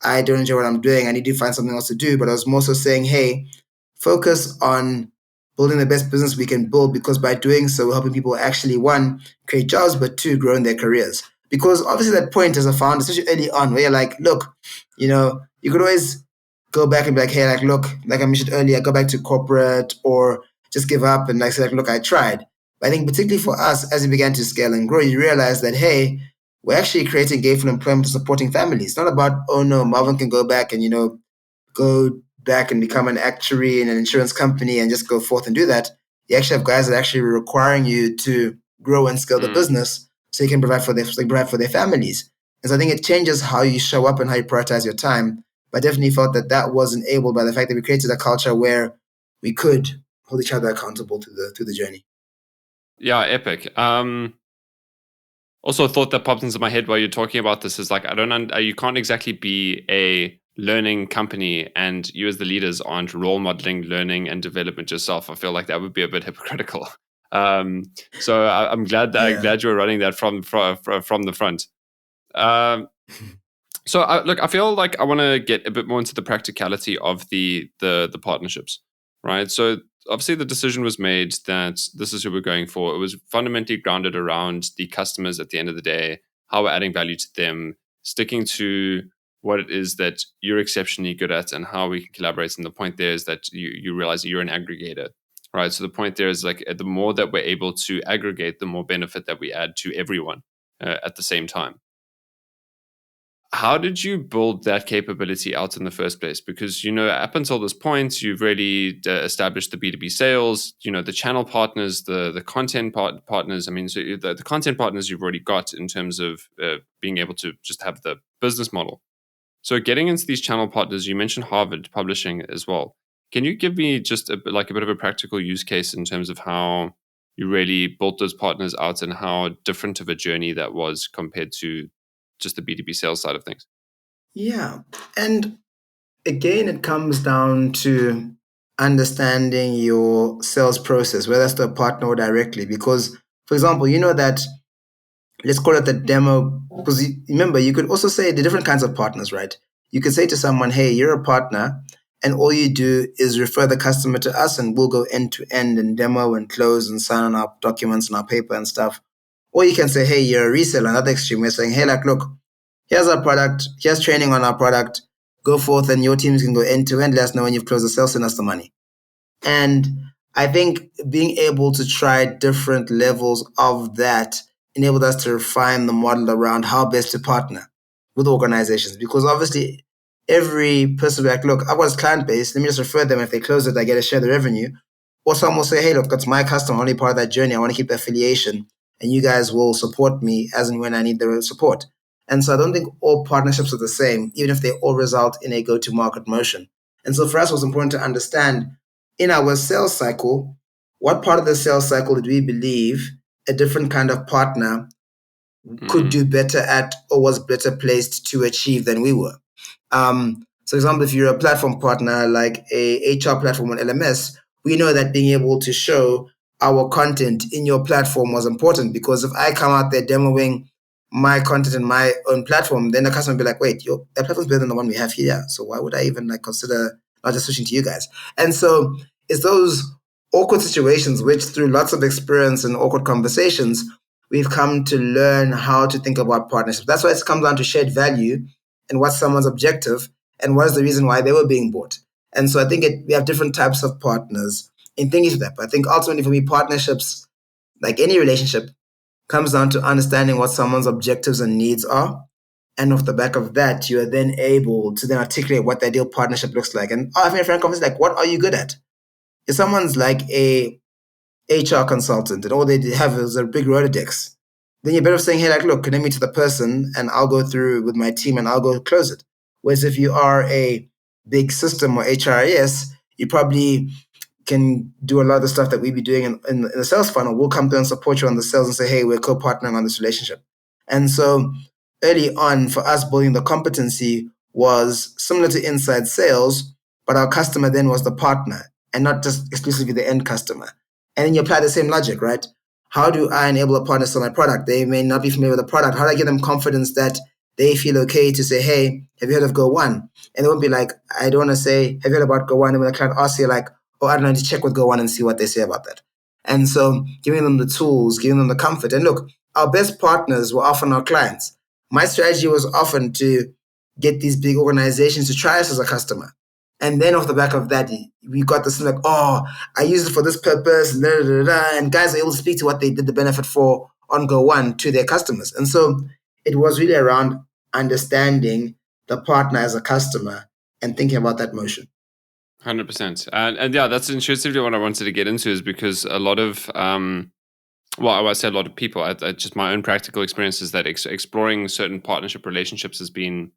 I don't enjoy what I'm doing, I need to find something else to do. But I was more so saying, hey, focus on building the best business we can build, because by doing so, we're helping people actually, one, create jobs, but two, grow in their careers. Because obviously that point as a founder, especially early on, where you're like, look, you could always go back and be like, hey, like, look, like I mentioned earlier, go back to corporate or just give up and like say, like, look, I tried. But I think particularly for us, as we began to scale and grow, you realize that, hey, we're actually creating gainful employment and supporting families. It's not about, oh no, Melvin can go back and, go back and become an actuary in an insurance company and just go forth and do that. You actually have guys that actually are requiring you to grow and scale the business so you can provide for their families. And so I think it changes how you show up and how you prioritize your time. But I definitely felt that was enabled by the fact that we created a culture where we could hold each other accountable to the journey. Yeah, epic. Also, a thought that popped into my head while you're talking about this is like, you can't exactly be a learning company and you as the leaders aren't role modeling learning and development yourself. I feel like that would be a bit hypocritical. So I'm glad you were running that from the front. So I feel like I want to get a bit more into the practicality of the partnerships, right? So obviously the decision was made that this is who we're going for. It was fundamentally grounded around the customers at the end of the day, how we're adding value to them, sticking to what it is that you're exceptionally good at and how we can collaborate. And the point there is that you realize that you're an aggregator, right? So the point there is like the more that we're able to aggregate, the more benefit that we add to everyone at the same time. How did you build that capability out in the first place? Because, up until this point, you've really established the B2B sales, the channel partners, the content partners. I mean, so the content partners you've already got in terms of being able to just have the business model. So getting into these channel partners, you mentioned Harvard Publishing as well. Can you give me just a bit of a practical use case in terms of how you really built those partners out and how different of a journey that was compared to just the B2B sales side of things? Yeah. And again, it comes down to understanding your sales process, whether it's to a partner or directly. Because, for example, that, let's call it the demo, because remember, you could also say the different kinds of partners, right? You could say to someone, hey, you're a partner, and all you do is refer the customer to us, and we'll go end to end and demo and close and sign on our documents and our paper and stuff. Or you can say, hey, you're a reseller. Another extreme, we're saying, hey, like, look, here's our product, here's training on our product. Go forth and your teams can go end to end. Let us know when you've closed the sale, send us the money. And I think being able to try different levels of that enabled us to refine the model around how best to partner with organizations. Because obviously, every person will be like, look, I've got this client base. Let me just refer them. If they close it, I get a share of the revenue. Or someone will say, hey, look, that's my customer, only part of that journey. I want to keep the affiliation. And you guys will support me as and when I need the support. And so I don't think all partnerships are the same, even if they all result in a go-to-market motion. And so for us, it was important to understand in our sales cycle, what part of the sales cycle did we believe a different kind of partner could do better at or was better placed to achieve than we were. So, for example, if you're a platform partner like a HR platform on LMS, we know that being able to show our content in your platform was important, because if I come out there demoing my content in my own platform, then the customer will be like, wait, that platform's better than the one we have here. So why would I even consider not just switching to you guys? And so it's those awkward situations which, through lots of experience and awkward conversations, we've come to learn how to think about partnerships. That's why it comes down to shared value and what's someone's objective and what is the reason why they were being bought. And so I think we have different types of partners in thinking of that. But I think ultimately for me, partnerships, like any relationship, comes down to understanding what someone's objectives and needs are. And off the back of that, you are then able to then articulate what the ideal partnership looks like. And having a friend conversation like, what are you good at? If someone's like a HR consultant and all they have is a big Rolodex, then you're better off saying, hey, like, look, connect me to the person and I'll go through with my team and I'll go close it. Whereas if you are a big system or HRIS, you probably can do a lot of the stuff that we be doing in the sales funnel. We'll come through and support you on the sales and say, hey, we're co-partnering on this relationship. And so early on for us, building the competency was similar to inside sales, but our customer then was the partner and not just exclusively the end customer. And then you apply the same logic, right? How do I enable a partner to sell my product? They may not be familiar with the product. How do I give them confidence that they feel okay to say, hey, have you heard of GO1? And they won't be like, I don't want to say, have you heard about GO1? And when the client asks you, like, oh, I don't know, to check with GO1 and see what they say about that. And so giving them the tools, giving them the comfort. And look, our best partners were often our clients. My strategy was often to get these big organizations to try us as a customer. And then off the back of that, we got this like, oh, I use it for this purpose, and guys are able to speak to what they did the benefit for on GO1 to their customers. And so it was really around understanding the partner as a customer and thinking about that motion. 100%. And yeah, that's intuitively what I wanted to get into, is because a lot of, I say a lot of people, just my own practical experience is that exploring certain partnership relationships has been,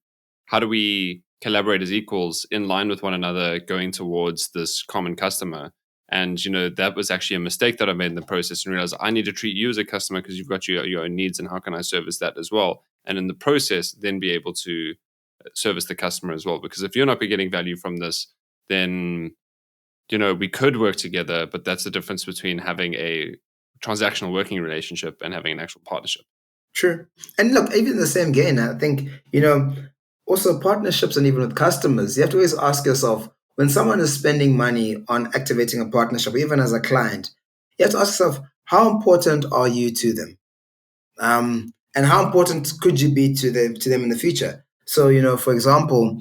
how do we collaborate as equals in line with one another going towards this common customer? And, that was actually a mistake that I made in the process, and realized I need to treat you as a customer because you've got your own needs, and how can I service that as well? And in the process, then be able to service the customer as well. Because if you're not getting value from this, then, we could work together, but that's the difference between having a transactional working relationship and having an actual partnership. True. And look, even the same gain, I think, also partnerships and even with customers, you have to always ask yourself, when someone is spending money on activating a partnership, even as a client, you have to ask yourself, how important are you to them? And how important could you be to them in the future? So, for example,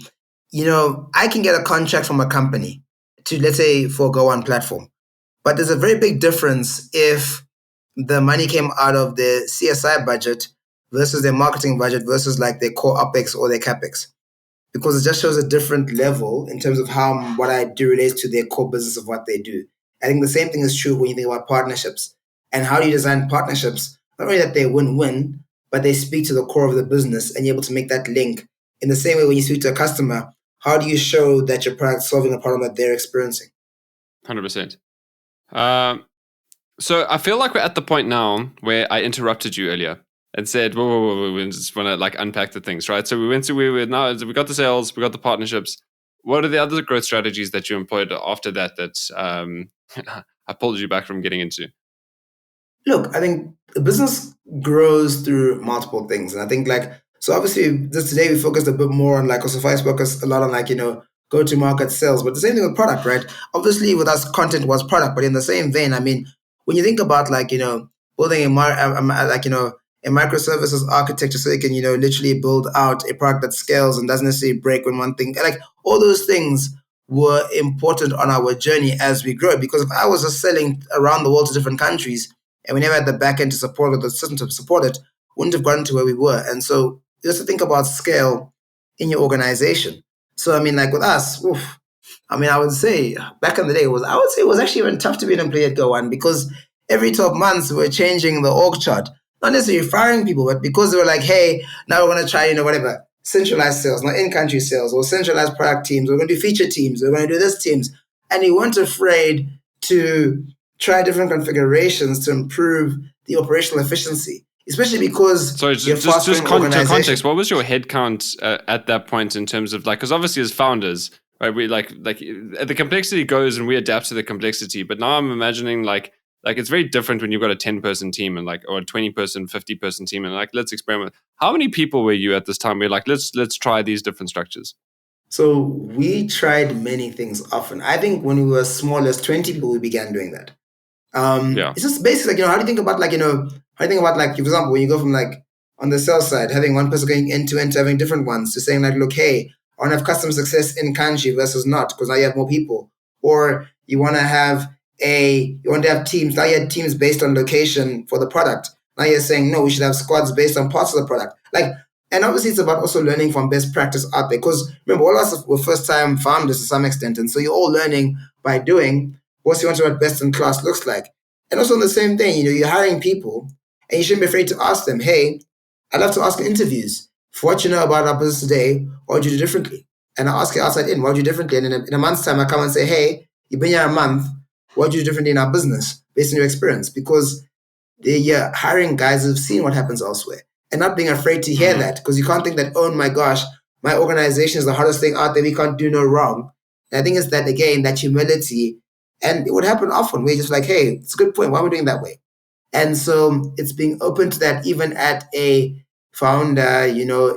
I can get a contract from a company to, let's say, for GO1 platform. But there's a very big difference if the money came out of the CSI budget versus their marketing budget versus like their core OPEX or their CAPEX. Because it just shows a different level in terms of how what I do relates to their core business of what they do. I think the same thing is true when you think about partnerships. And how do you design partnerships? Not only that they win-win, but they speak to the core of the business and you're able to make that link. In the same way when you speak to a customer, how do you show that your product's solving a problem that they're experiencing? 100%. So I feel like we're at the point now where I interrupted you earlier and said, whoa, we just want to unpack the things, right? So we got the sales, we got the partnerships. What are the other growth strategies that you employed after that I pulled you back from getting into? Look, I think the business grows through multiple things. And I think so obviously just today we focused a bit more on Sophia's focused a lot on go-to-market sales. But the same thing with product, right? Obviously, with us, content was product. But in the same vein, I mean, when you think about building a microservices architecture so you can literally build out a product that scales and doesn't necessarily break when one thing, like all those things were important on our journey as we grow. Because if I was just selling around the world to different countries and we never had the back end to support it, the system to support it, wouldn't have gotten to where we were. And so just to think about scale in your organization. So I mean, like with us, I mean, I would say back in the day, it was actually even tough to be an employee at GO1 because every 12 months we were changing the org chart. Not necessarily firing people, but because they were like, hey, now we're going to try, whatever, centralized sales, not in-country sales, or centralized product teams. We're going to do feature teams. We're going to do this teams. And we weren't afraid to try different configurations to improve the operational efficiency, especially because just context. What was your headcount at that point in terms of because obviously as founders, right? We like the complexity goes and we adapt to the complexity. But now I'm imagining like it's very different when you've got a 10-person team and or a 20-person, 50-person team and let's experiment. How many people were you at this time? We're like, let's try these different structures. So we tried many things often. I think when we were small as 20 people, we began doing that. It's just basically how do you think about for example, when you go from on the sales side, having one person going end to end to having different ones to saying look, hey, I want to have customer success in country versus not because now you have more people, or you want to have teams. Now you have teams based on location for the product. Now you're saying, no, we should have squads based on parts of the product. And obviously it's about also learning from best practice out there. Because remember, all of us were first-time founders to some extent. And so you're all learning by doing what you want to what best in class looks like. And also the same thing, you're hiring people and you shouldn't be afraid to ask them, hey, I'd love to ask in interviews for what you know about our business today, what would you do differently? And I ask you outside in, what would you do differently? And in a month's time, I come and say, hey, you've been here a month. What do you do differently in our business based on your experience? Because they're hiring guys who've seen what happens elsewhere and not being afraid to hear that because you can't think that, oh my gosh, my organization is the hardest thing out there. We can't do no wrong. And I think it's that, again, that humility. And it would happen often. We're just like, hey, it's a good point. Why are we doing that way? And so it's being open to that even at a founder,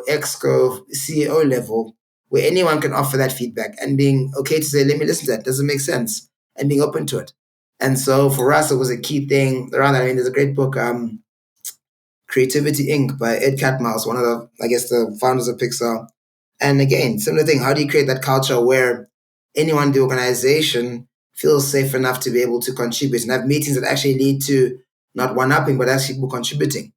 exco, CEO level where anyone can offer that feedback and being okay to say, let me listen to that. Does it make sense? And being open to it. And so for us, it was a key thing around that. I mean, there's a great book, Creativity Inc. by Ed Catmull, one of the founders of Pixar. And again, similar thing. How do you create that culture where anyone in the organization feels safe enough to be able to contribute and have meetings that actually lead to not one-upping, but actually people contributing?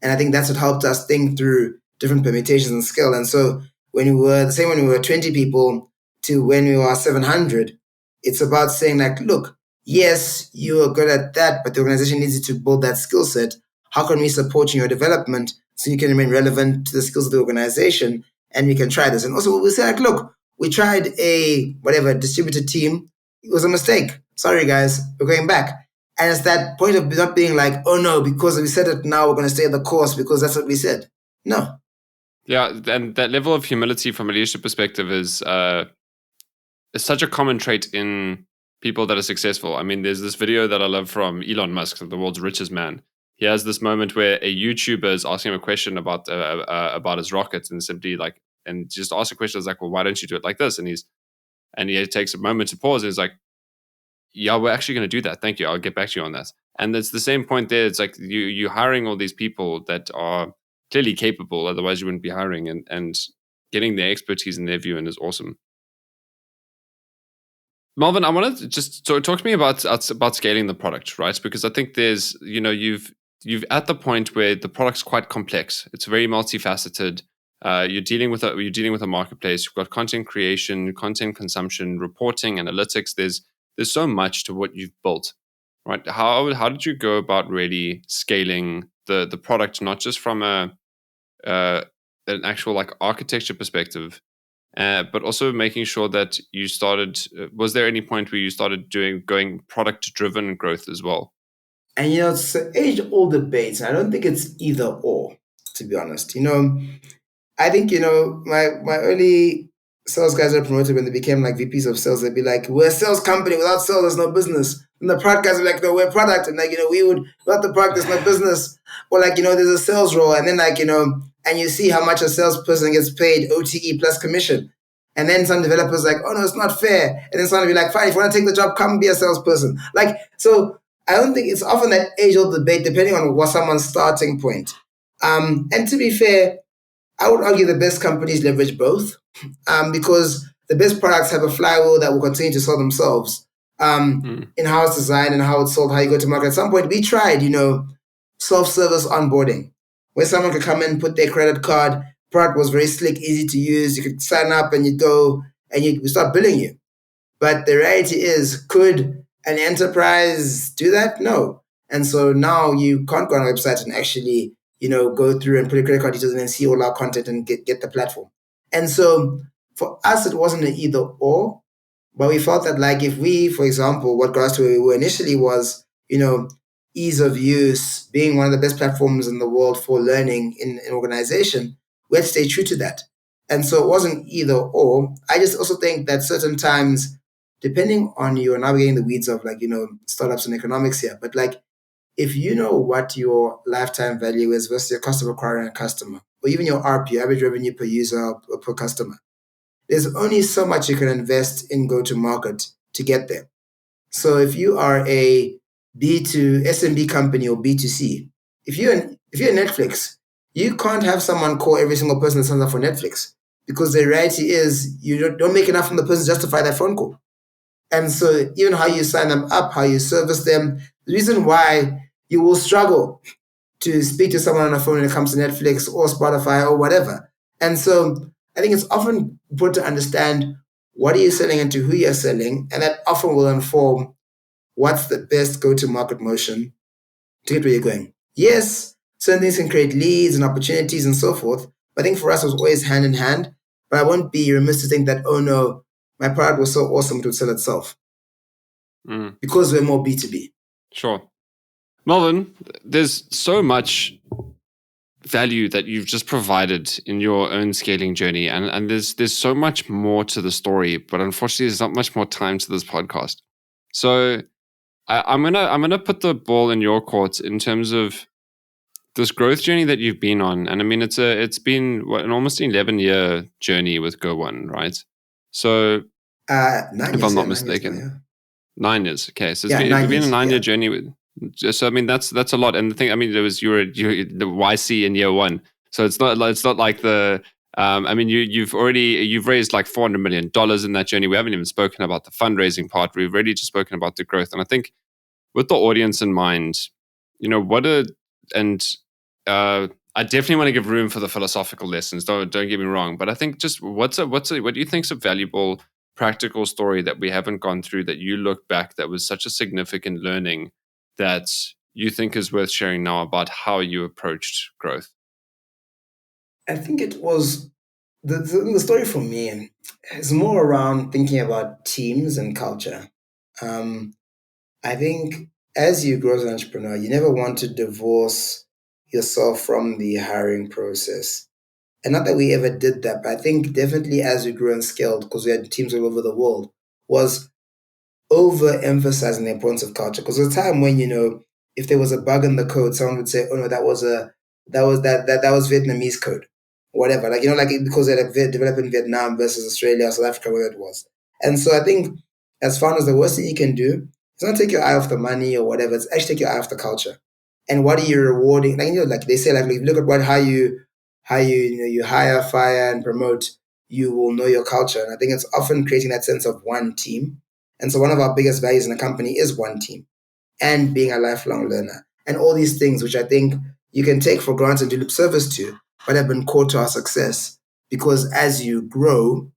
And I think that's what helped us think through different permutations and scale. And so when we were 20 people to when we were 700, it's about saying look, yes, you are good at that, but the organization needs you to build that skill set. How can we support in your development so you can remain relevant to the skills of the organization and we can try this? And also we say look, we tried a distributed team. It was a mistake. Sorry, guys, we're going back. And it's that point of not being oh no, because we said it now, we're going to stay the course because that's what we said. No. Yeah, and that level of humility from a leadership perspective is such a common trait in people that are successful. I mean, there's this video that I love from Elon Musk, the world's richest man. He has this moment where a YouTuber is asking him a question about his rockets and simply and just ask a question well, why don't you do it like this? And he takes a moment to pause and he's like, yeah, we're actually going to do that. Thank you. I'll get back to you on that. And it's the same point there. It's you're hiring all these people that are clearly capable. Otherwise you wouldn't be hiring and getting their expertise and their view in is awesome. Melvin, I want to just talk to me about scaling the product, right? Because I think there's, you've at the point where the product's quite complex. It's very multifaceted. You're dealing with a marketplace. You've got content creation, content consumption, reporting, analytics. There's so much to what you've built, right? How did you go about really scaling the product, not just from an actual architecture perspective, but also making sure that you started? Was there any point where you started going product driven growth as well? And it's an age-old debate. I don't think it's either or, to be honest. I think my early sales guys are promoted when they became VPs of sales. They'd be like, we're a sales company. Without sales, there's no business. And the product guys are like, no, we're a product. And we would, without the product, there's no business. Or there's a sales role. And then and you see how much a salesperson gets paid OTE plus commission. And then some developers like, oh no, it's not fair. And then someone will be like, fine, if you want to take the job, come be a salesperson. Like, so I don't think it's often that age-old debate depending on what someone's starting point. And to be fair, I would argue the best companies leverage both, because the best products have a flywheel that will continue to sell themselves, in how it's designed and how it's sold, how you go to market. At some point, we tried, self-service onboarding, where someone could come in, put their credit card. Product was very slick, easy to use. You could sign up and you go and we start billing you. But the reality is, could an enterprise do that? No. And so now you can't go on a website and actually, go through and put your credit card details and then see all our content and get the platform. And so for us, it wasn't an either or, but we felt that like if we, for example, what got us to where we were initially was, ease of use, being one of the best platforms in the world for learning in an organization, we had to stay true to that. And so it wasn't either or. I just also think that certain times, depending on you, and now we're getting the weeds of startups and economics here, but like if you know what your lifetime value is versus your cost of acquiring a customer, or even your RP, average revenue per user or per customer, there's only so much you can invest in go to market to get there. So if you are a B2 SMB company or B2C, if you're Netflix, you can't have someone call every single person that signs up for Netflix, because the reality is you don't make enough from the person to justify that phone call. And so even how you sign them up, how you service them, the reason why you will struggle to speak to someone on the phone when it comes to Netflix or Spotify or whatever. And so I think it's often important to understand what are you selling and to who you're selling, and that often will inform what's the best go-to-market motion to get where you're going. Yes, certain things can create leads and opportunities and so forth, but I think for us it was always hand in hand. But I won't be remiss to think that, oh no, my product was so awesome it would sell itself, because we're more B2B. Sure. Melvin, there's so much value that you've just provided in your own scaling journey, and there's so much more to the story, but unfortunately there's not much more time to this podcast. So I'm gonna put the ball in your court in terms of this growth journey that you've been on. And I mean, it's been an almost 11-year journey with GO1, right? So 9 years, if I'm not 9 mistaken. years now, 9 years. Okay, so Yeah, it's been a 9-year yeah. journey with. So I mean, that's a lot. And the thing, I mean, there was you were the YC in year one, so it's not like the. I mean, you've raised like $400 million in that journey. We haven't even spoken about the fundraising part. We've already just spoken about the growth. And I think with the audience in mind, I definitely want to give room for the philosophical lessons. Don't get me wrong, but I think just what do you think's a valuable practical story that we haven't gone through that you look back that was such a significant learning that you think is worth sharing now about how you approached growth? I think it was the story for me is more around thinking about teams and culture. Um, I think as you grow as an entrepreneur, you never want to divorce yourself from the hiring process. And not that we ever did that, but I think definitely as we grew and scaled, because we had teams all over the world, was overemphasizing the importance of culture. Because there was a time when, if there was a bug in the code, someone would say, oh no, that was Vietnamese code. Whatever. Because they had developed in Vietnam versus Australia or South Africa, whatever it was. And so I think as founders, the worst thing you can do is not take your eye off the money or whatever. It's actually take your eye off the culture. And what are you rewarding? Like they say, like if you look at how you hire, fire, and promote, you will know your culture. And I think it's often creating that sense of one team. And so one of our biggest values in the company is one team and being a lifelong learner and all these things, which I think you can take for granted and do lip service to, but have been core to our success. Because as you grow,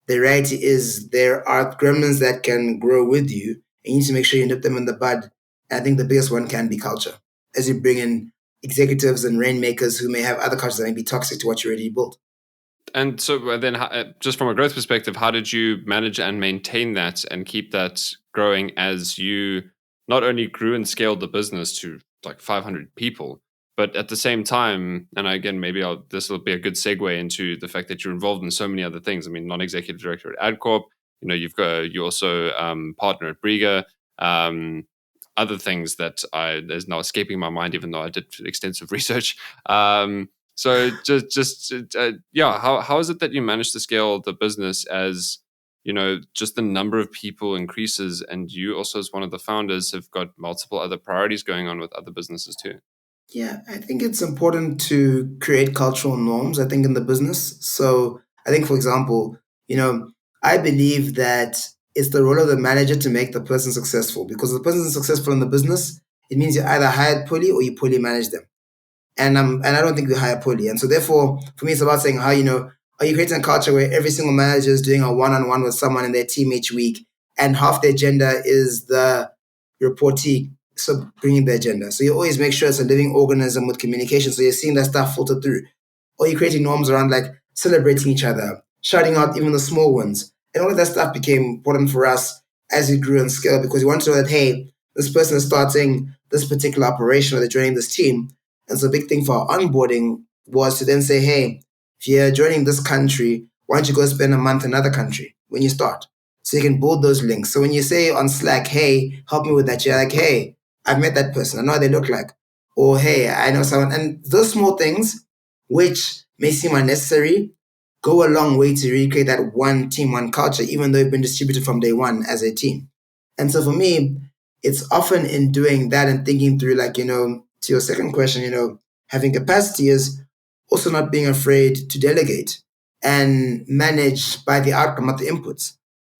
the reality is there are gremlins that can grow with you, and you need to make sure you nip them in the bud. And I think the biggest one can be culture. As you bring in executives and rainmakers who may have other cultures that may be toxic to what you already built. And so then, just from a growth perspective, how did you manage and maintain that and keep that growing as you not only grew and scaled the business to like 500 people, but at the same time, and again, maybe this will be a good segue into the fact that you're involved in so many other things. I mean, non-executive director at AdCorp, you also partner at Briga, other things that is now escaping my mind, even though I did extensive research. So yeah, how is it that you manage to scale the business as, just the number of people increases, and you also as one of the founders have got multiple other priorities going on with other businesses too? Yeah, I think it's important to create cultural norms, I think, in the business. So I think, for example, I believe that it's the role of the manager to make the person successful, because if the person is successful in the business, it means you either hired poorly or you poorly manage them. And I don't think we hire poorly. And so therefore, for me, it's about saying how, are you creating a culture where every single manager is doing a one-on-one with someone in their team each week, and half the agenda is the reportee so bringing the agenda. So you always make sure it's a living organism with communication. So you're seeing that stuff filter through. Or you're creating norms around like celebrating each other, shouting out even the small ones. And all of that stuff became important for us as we grew and scaled, because we want to know that, hey, this person is starting this particular operation or they're joining this team. And so a big thing for our onboarding was to then say, hey, if you're joining this country, why don't you go spend a month in another country when you start? So you can build those links. So when you say on Slack, hey, help me with that, you're like, hey, I've met that person. I know what they look like. Or, hey, I know someone. And those small things, which may seem unnecessary, go a long way to recreate that one team, one culture, even though it's been distributed from day one as a team. And so for me, it's often in doing that and thinking through, like, to your second question, having capacity is also not being afraid to delegate and manage by the outcome, not the inputs.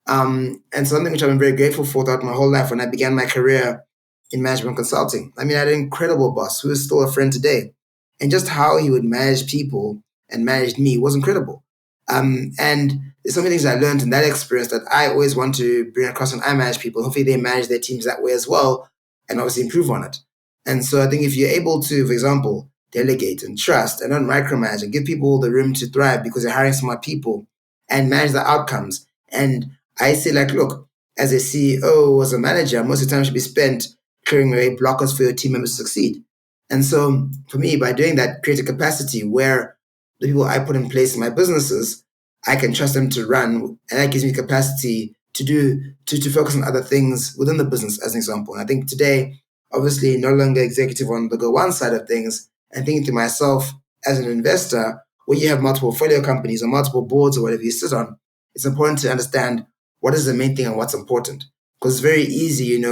And something which I've been very grateful for throughout my whole life when I began my career in management consulting. I mean, I had an incredible boss who is still a friend today. And just how he would manage people and manage me was incredible. And there's so many things I learned in that experience that I always want to bring across when I manage people. Hopefully they manage their teams that way as well, and obviously improve on it. And so I think if you're able to, for example, delegate and trust and not micromanage and give people the room to thrive because you're hiring smart people and manage the outcomes. And I say, like, look, as a CEO or as a manager, most of the time should be spent clearing away blockers for your team members to succeed. And so for me, by doing that, create a capacity where the people I put in place in my businesses, I can trust them to run, and that gives me capacity to focus on other things within the business, as an example. And I think today, obviously, no longer executive on the GO1 side of things, and thinking to myself as an investor, where you have multiple portfolio companies or multiple boards or whatever you sit on, it's important to understand what is the main thing and what's important. Because it's very easy,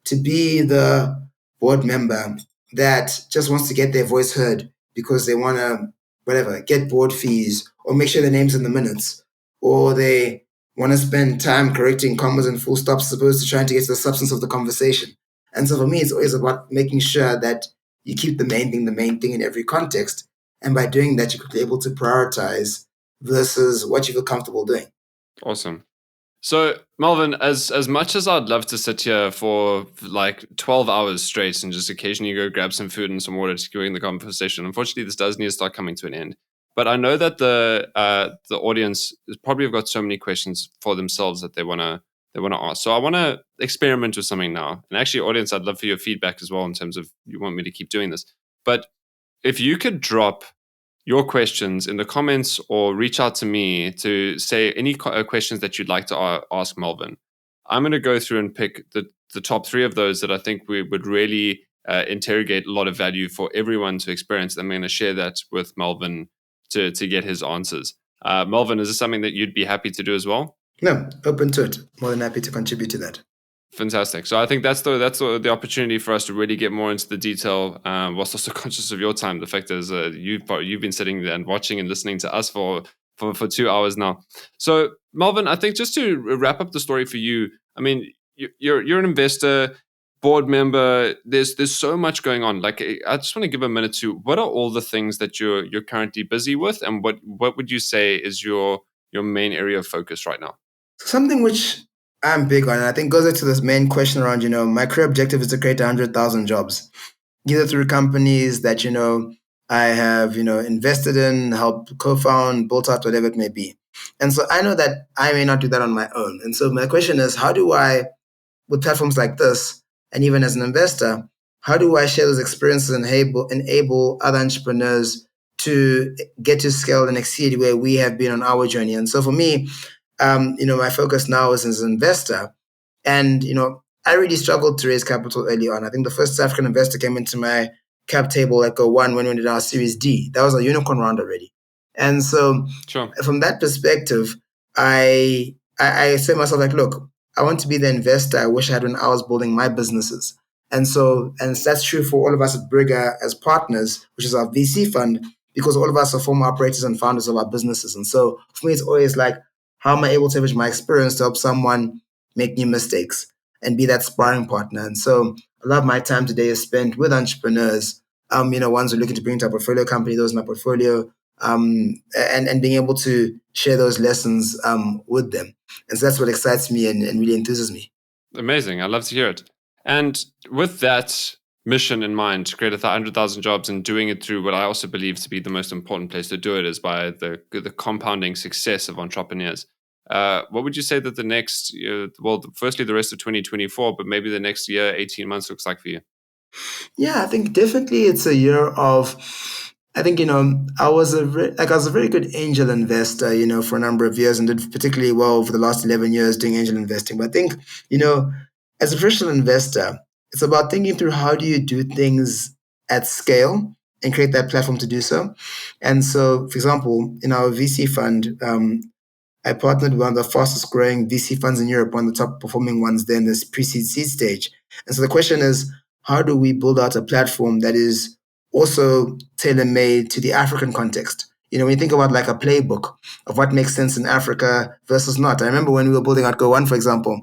to be the board member that just wants to get their voice heard because they want to, whatever, get board fees or make sure their name's in the minutes, or they want to spend time correcting commas and full stops as opposed to trying to get to the substance of the conversation. And so for me, it's always about making sure that you keep the main thing in every context. And by doing that, you're able to prioritize versus what you feel comfortable doing. Awesome. So, Melvin, as much as I'd love to sit here for like 12 hours straight and just occasionally go grab some food and some water to keep the conversation, unfortunately, this does need to start coming to an end. But I know that the audience has probably got so many questions for themselves that they wanna ask. So I want to experiment with something now. And actually, audience, I'd love for your feedback as well in terms of you want me to keep doing this. But if you could drop your questions in the comments or reach out to me to say any questions that you'd like to ask Melvin. I'm going to go through and pick the top 3 of those that I think we would really interrogate a lot of value for everyone to experience. I'm going to share that with Melvin to get his answers. Melvin, is this something that you'd be happy to do as well? No, open to it. More than happy to contribute to that. Fantastic. So I think that's the opportunity for us to really get more into the detail, whilst also conscious of your time. The fact is, you've been sitting there and watching and listening to us for 2 hours now. So Melvin, I think just to wrap up the story for you, I mean, you're an investor, board member. There's so much going on. Like, I just want to give a minute to what are all the things that you're currently busy with, and what would you say is your main area of focus right now? Something which I'm big on, and I think goes into this main question around, my career objective is to create 100,000 jobs, either through companies that, I have, invested in, helped co-found, built out, whatever it may be. And so I know that I may not do that on my own. And so my question is, how do I, with platforms like this, and even as an investor, how do I share those experiences and enable other entrepreneurs to get to scale and exceed where we have been on our journey? And so for me, my focus now is as an investor. And, I really struggled to raise capital early on. I think the first African investor came into my cap table at Go1 when we did our Series D. That was a unicorn round already. And so from that perspective, I say to myself, like, look, I want to be the investor I wish I had when I was building my businesses. And that's true for all of us at Brigger as partners, which is our VC fund, because all of us are former operators and founders of our businesses. And so for me, it's always like, how am I able to leverage my experience to help someone make new mistakes and be that sparring partner? And so a lot of my time today is spent with entrepreneurs, ones who are looking to bring to a portfolio company, those in a portfolio, and being able to share those lessons with them. And so that's what excites me and really enthuses me. Amazing. I love to hear it. And with that mission in mind, to create 100,000 jobs and doing it through what I also believe to be the most important place to do it is by the compounding success of entrepreneurs. What would you say that the next, firstly, the rest of 2024, but maybe the next year, 18 months looks like for you? Yeah, I think definitely it's a year of, I think, I was a very good angel investor, for a number of years and did particularly well over the last 11 years doing angel investing. But I think, as a professional investor, it's about thinking through how do you do things at scale and create that platform to do so. And so, for example, in our VC fund, I partnered with one of the fastest growing VC funds in Europe, one of the top performing ones there in this pre-seed seed stage. And so the question is, how do we build out a platform that is also tailor-made to the African context? When you think about like a playbook of what makes sense in Africa versus not. I remember when we were building out Go1, for example,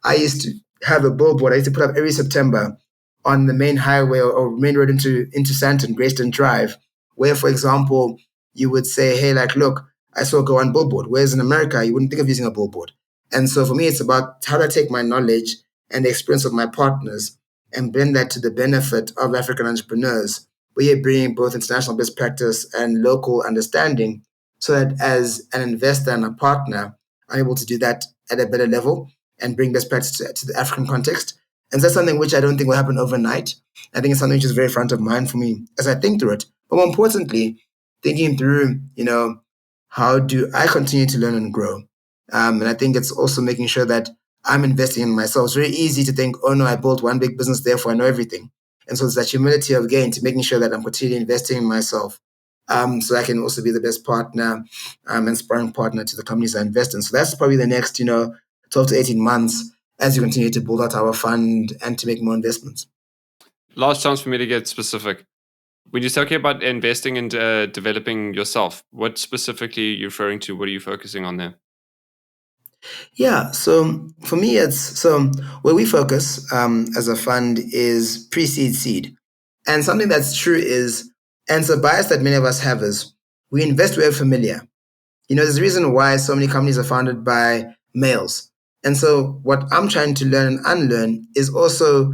I used to have a billboard I used to put up every September on the main highway or main road into Sandton, Greyston Drive, where, for example, you would say, hey, like, look, I saw Go1 billboard. Whereas in America, you wouldn't think of using a billboard. And so for me, it's about how do I take my knowledge and the experience of my partners and blend that to the benefit of African entrepreneurs, where you're bringing both international best practice and local understanding so that as an investor and a partner, I'm able to do that at a better level and bring best practice to the African context. And that's something which I don't think will happen overnight. I think it's something which is very front of mind for me as I think through it. But more importantly, thinking through, how do I continue to learn and grow? And I think it's also making sure that I'm investing in myself. It's very easy to think, oh no, I built one big business, therefore I know everything. And so it's that humility of gain to making sure that I'm continually investing in myself. So I can also be the best partner and sparring partner to the companies I invest in. So that's probably the next, 12 to 18 months as we continue to build out our fund and to make more investments. Last chance for me to get specific. When you're talking about investing and developing yourself, what specifically are you referring to? What are you focusing on there? Yeah, so for me, where we focus as a fund is pre-seed seed. And something that's true is, and it's a bias that many of us have, is we invest where we're familiar. There's a reason why so many companies are founded by males. And so what I'm trying to learn and unlearn is also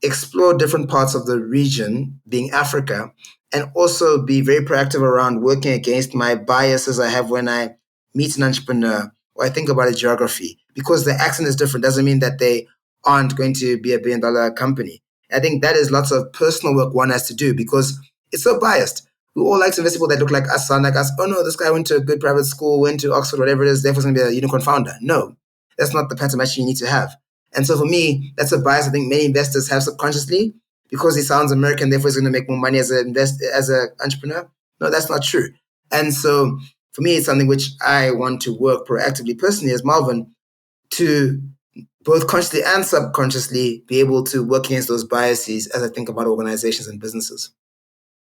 explore different parts of the region, being Africa, and also be very proactive around working against my biases I have when I meet an entrepreneur or I think about a geography. Because the accent is different doesn't mean that they aren't going to be a $1 billion company. I think that is lots of personal work one has to do because it's so biased. We all like to invest people that look like us, sound like us. Oh no, this guy went to a good private school, went to Oxford, whatever it is, therefore he's going to be a unicorn founder. No, that's not the pattern match you need to have. And so for me, that's a bias I think many investors have subconsciously because he sounds American, therefore he's going to make more money as an entrepreneur. No, that's not true. And so for me, it's something which I want to work proactively personally as Melvin to both consciously and subconsciously be able to work against those biases as I think about organizations and businesses.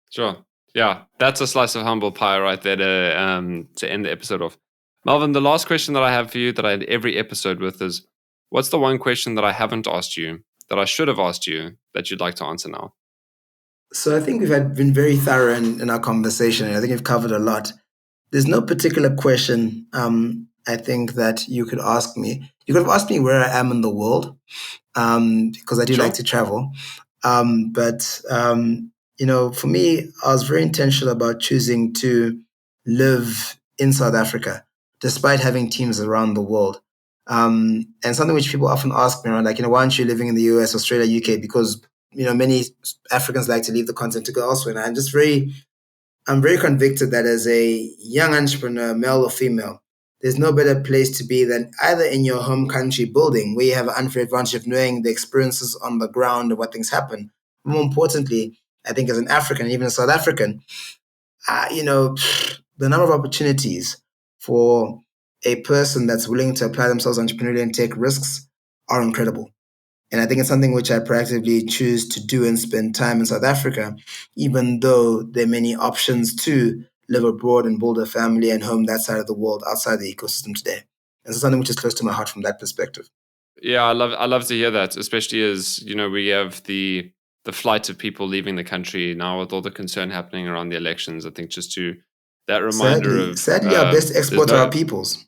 Sure. Yeah, that's a slice of humble pie right there to end the episode off. Melvin, the last question that I have for you that I end every episode with is, what's the one question that I haven't asked you, that I should have asked you, that you'd like to answer now? So I think we've been very thorough in our conversation. I think we've covered a lot. There's no particular question I think that you could ask me. You could have asked me where I am in the world because I do like to travel. But for me, I was very intentional about choosing to live in South Africa, despite having teams around the world. And something which people often ask me around, like, why aren't you living in the US, Australia, UK? Because, many Africans like to leave the continent to go elsewhere. And I'm very convicted that as a young entrepreneur, male or female, there's no better place to be than either in your home country building, where you have an unfair advantage of knowing the experiences on the ground and what things happen. More importantly, I think as an African, even a South African, the number of opportunities for a person that's willing to apply themselves entrepreneurially and take risks are incredible. And I think it's something which I proactively choose to do and spend time in South Africa, even though there are many options to live abroad and build a family and home that side of the world outside the ecosystem today. And so something which is close to my heart from that perspective. Yeah, I love to hear that, especially as, we have the flight of people leaving the country now with all the concern happening around the elections. I think just to that reminder sadly, our best export are our peoples.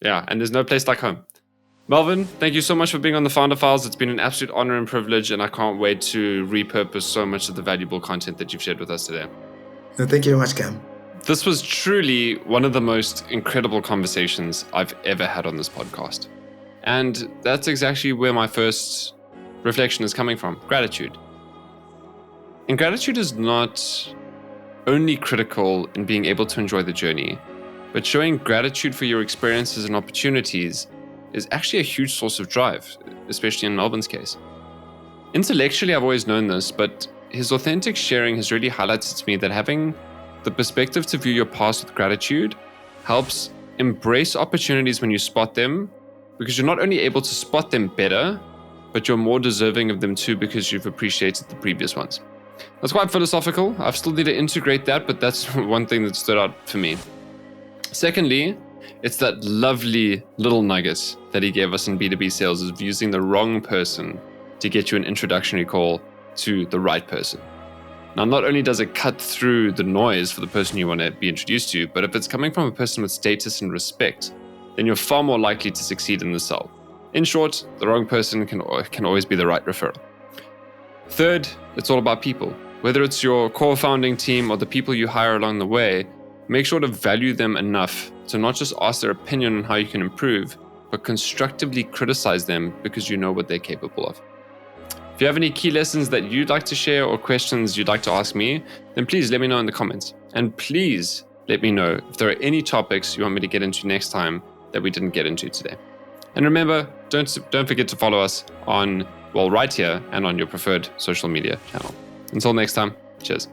Yeah, and there's no place like home. Melvin, thank you so much for being on the Founder Files. It's been an absolute honor and privilege, and I can't wait to repurpose so much of the valuable content that you've shared with us today. No, thank you very much, Cam. This was truly one of the most incredible conversations I've ever had on this podcast. And that's exactly where my first reflection is coming from, gratitude. And gratitude is not only critical in being able to enjoy the journey, but showing gratitude for your experiences and opportunities is actually a huge source of drive, especially in Melvin's case. Intellectually, I've always known this, but his authentic sharing has really highlighted to me that having the perspective to view your past with gratitude helps embrace opportunities when you spot them, because you're not only able to spot them better, but you're more deserving of them too because you've appreciated the previous ones. That's quite philosophical. I've still need to integrate that, but that's one thing that stood out for me. Secondly, it's that lovely little nugget that he gave us in B2B sales of using the wrong person to get you an introductory call to the right person. Now, not only does it cut through the noise for the person you want to be introduced to, but if it's coming from a person with status and respect, then you're far more likely to succeed in the sell. In short, the wrong person can always be the right referral. Third, it's all about people. Whether it's your core founding team or the people you hire along the way, make sure to value them enough to not just ask their opinion on how you can improve, but constructively criticize them because you know what they're capable of. If you have any key lessons that you'd like to share or questions you'd like to ask me, then please let me know in the comments. And please let me know if there are any topics you want me to get into next time that we didn't get into today. And remember, don't forget to follow us right here and on your preferred social media channel. Until next time, cheers.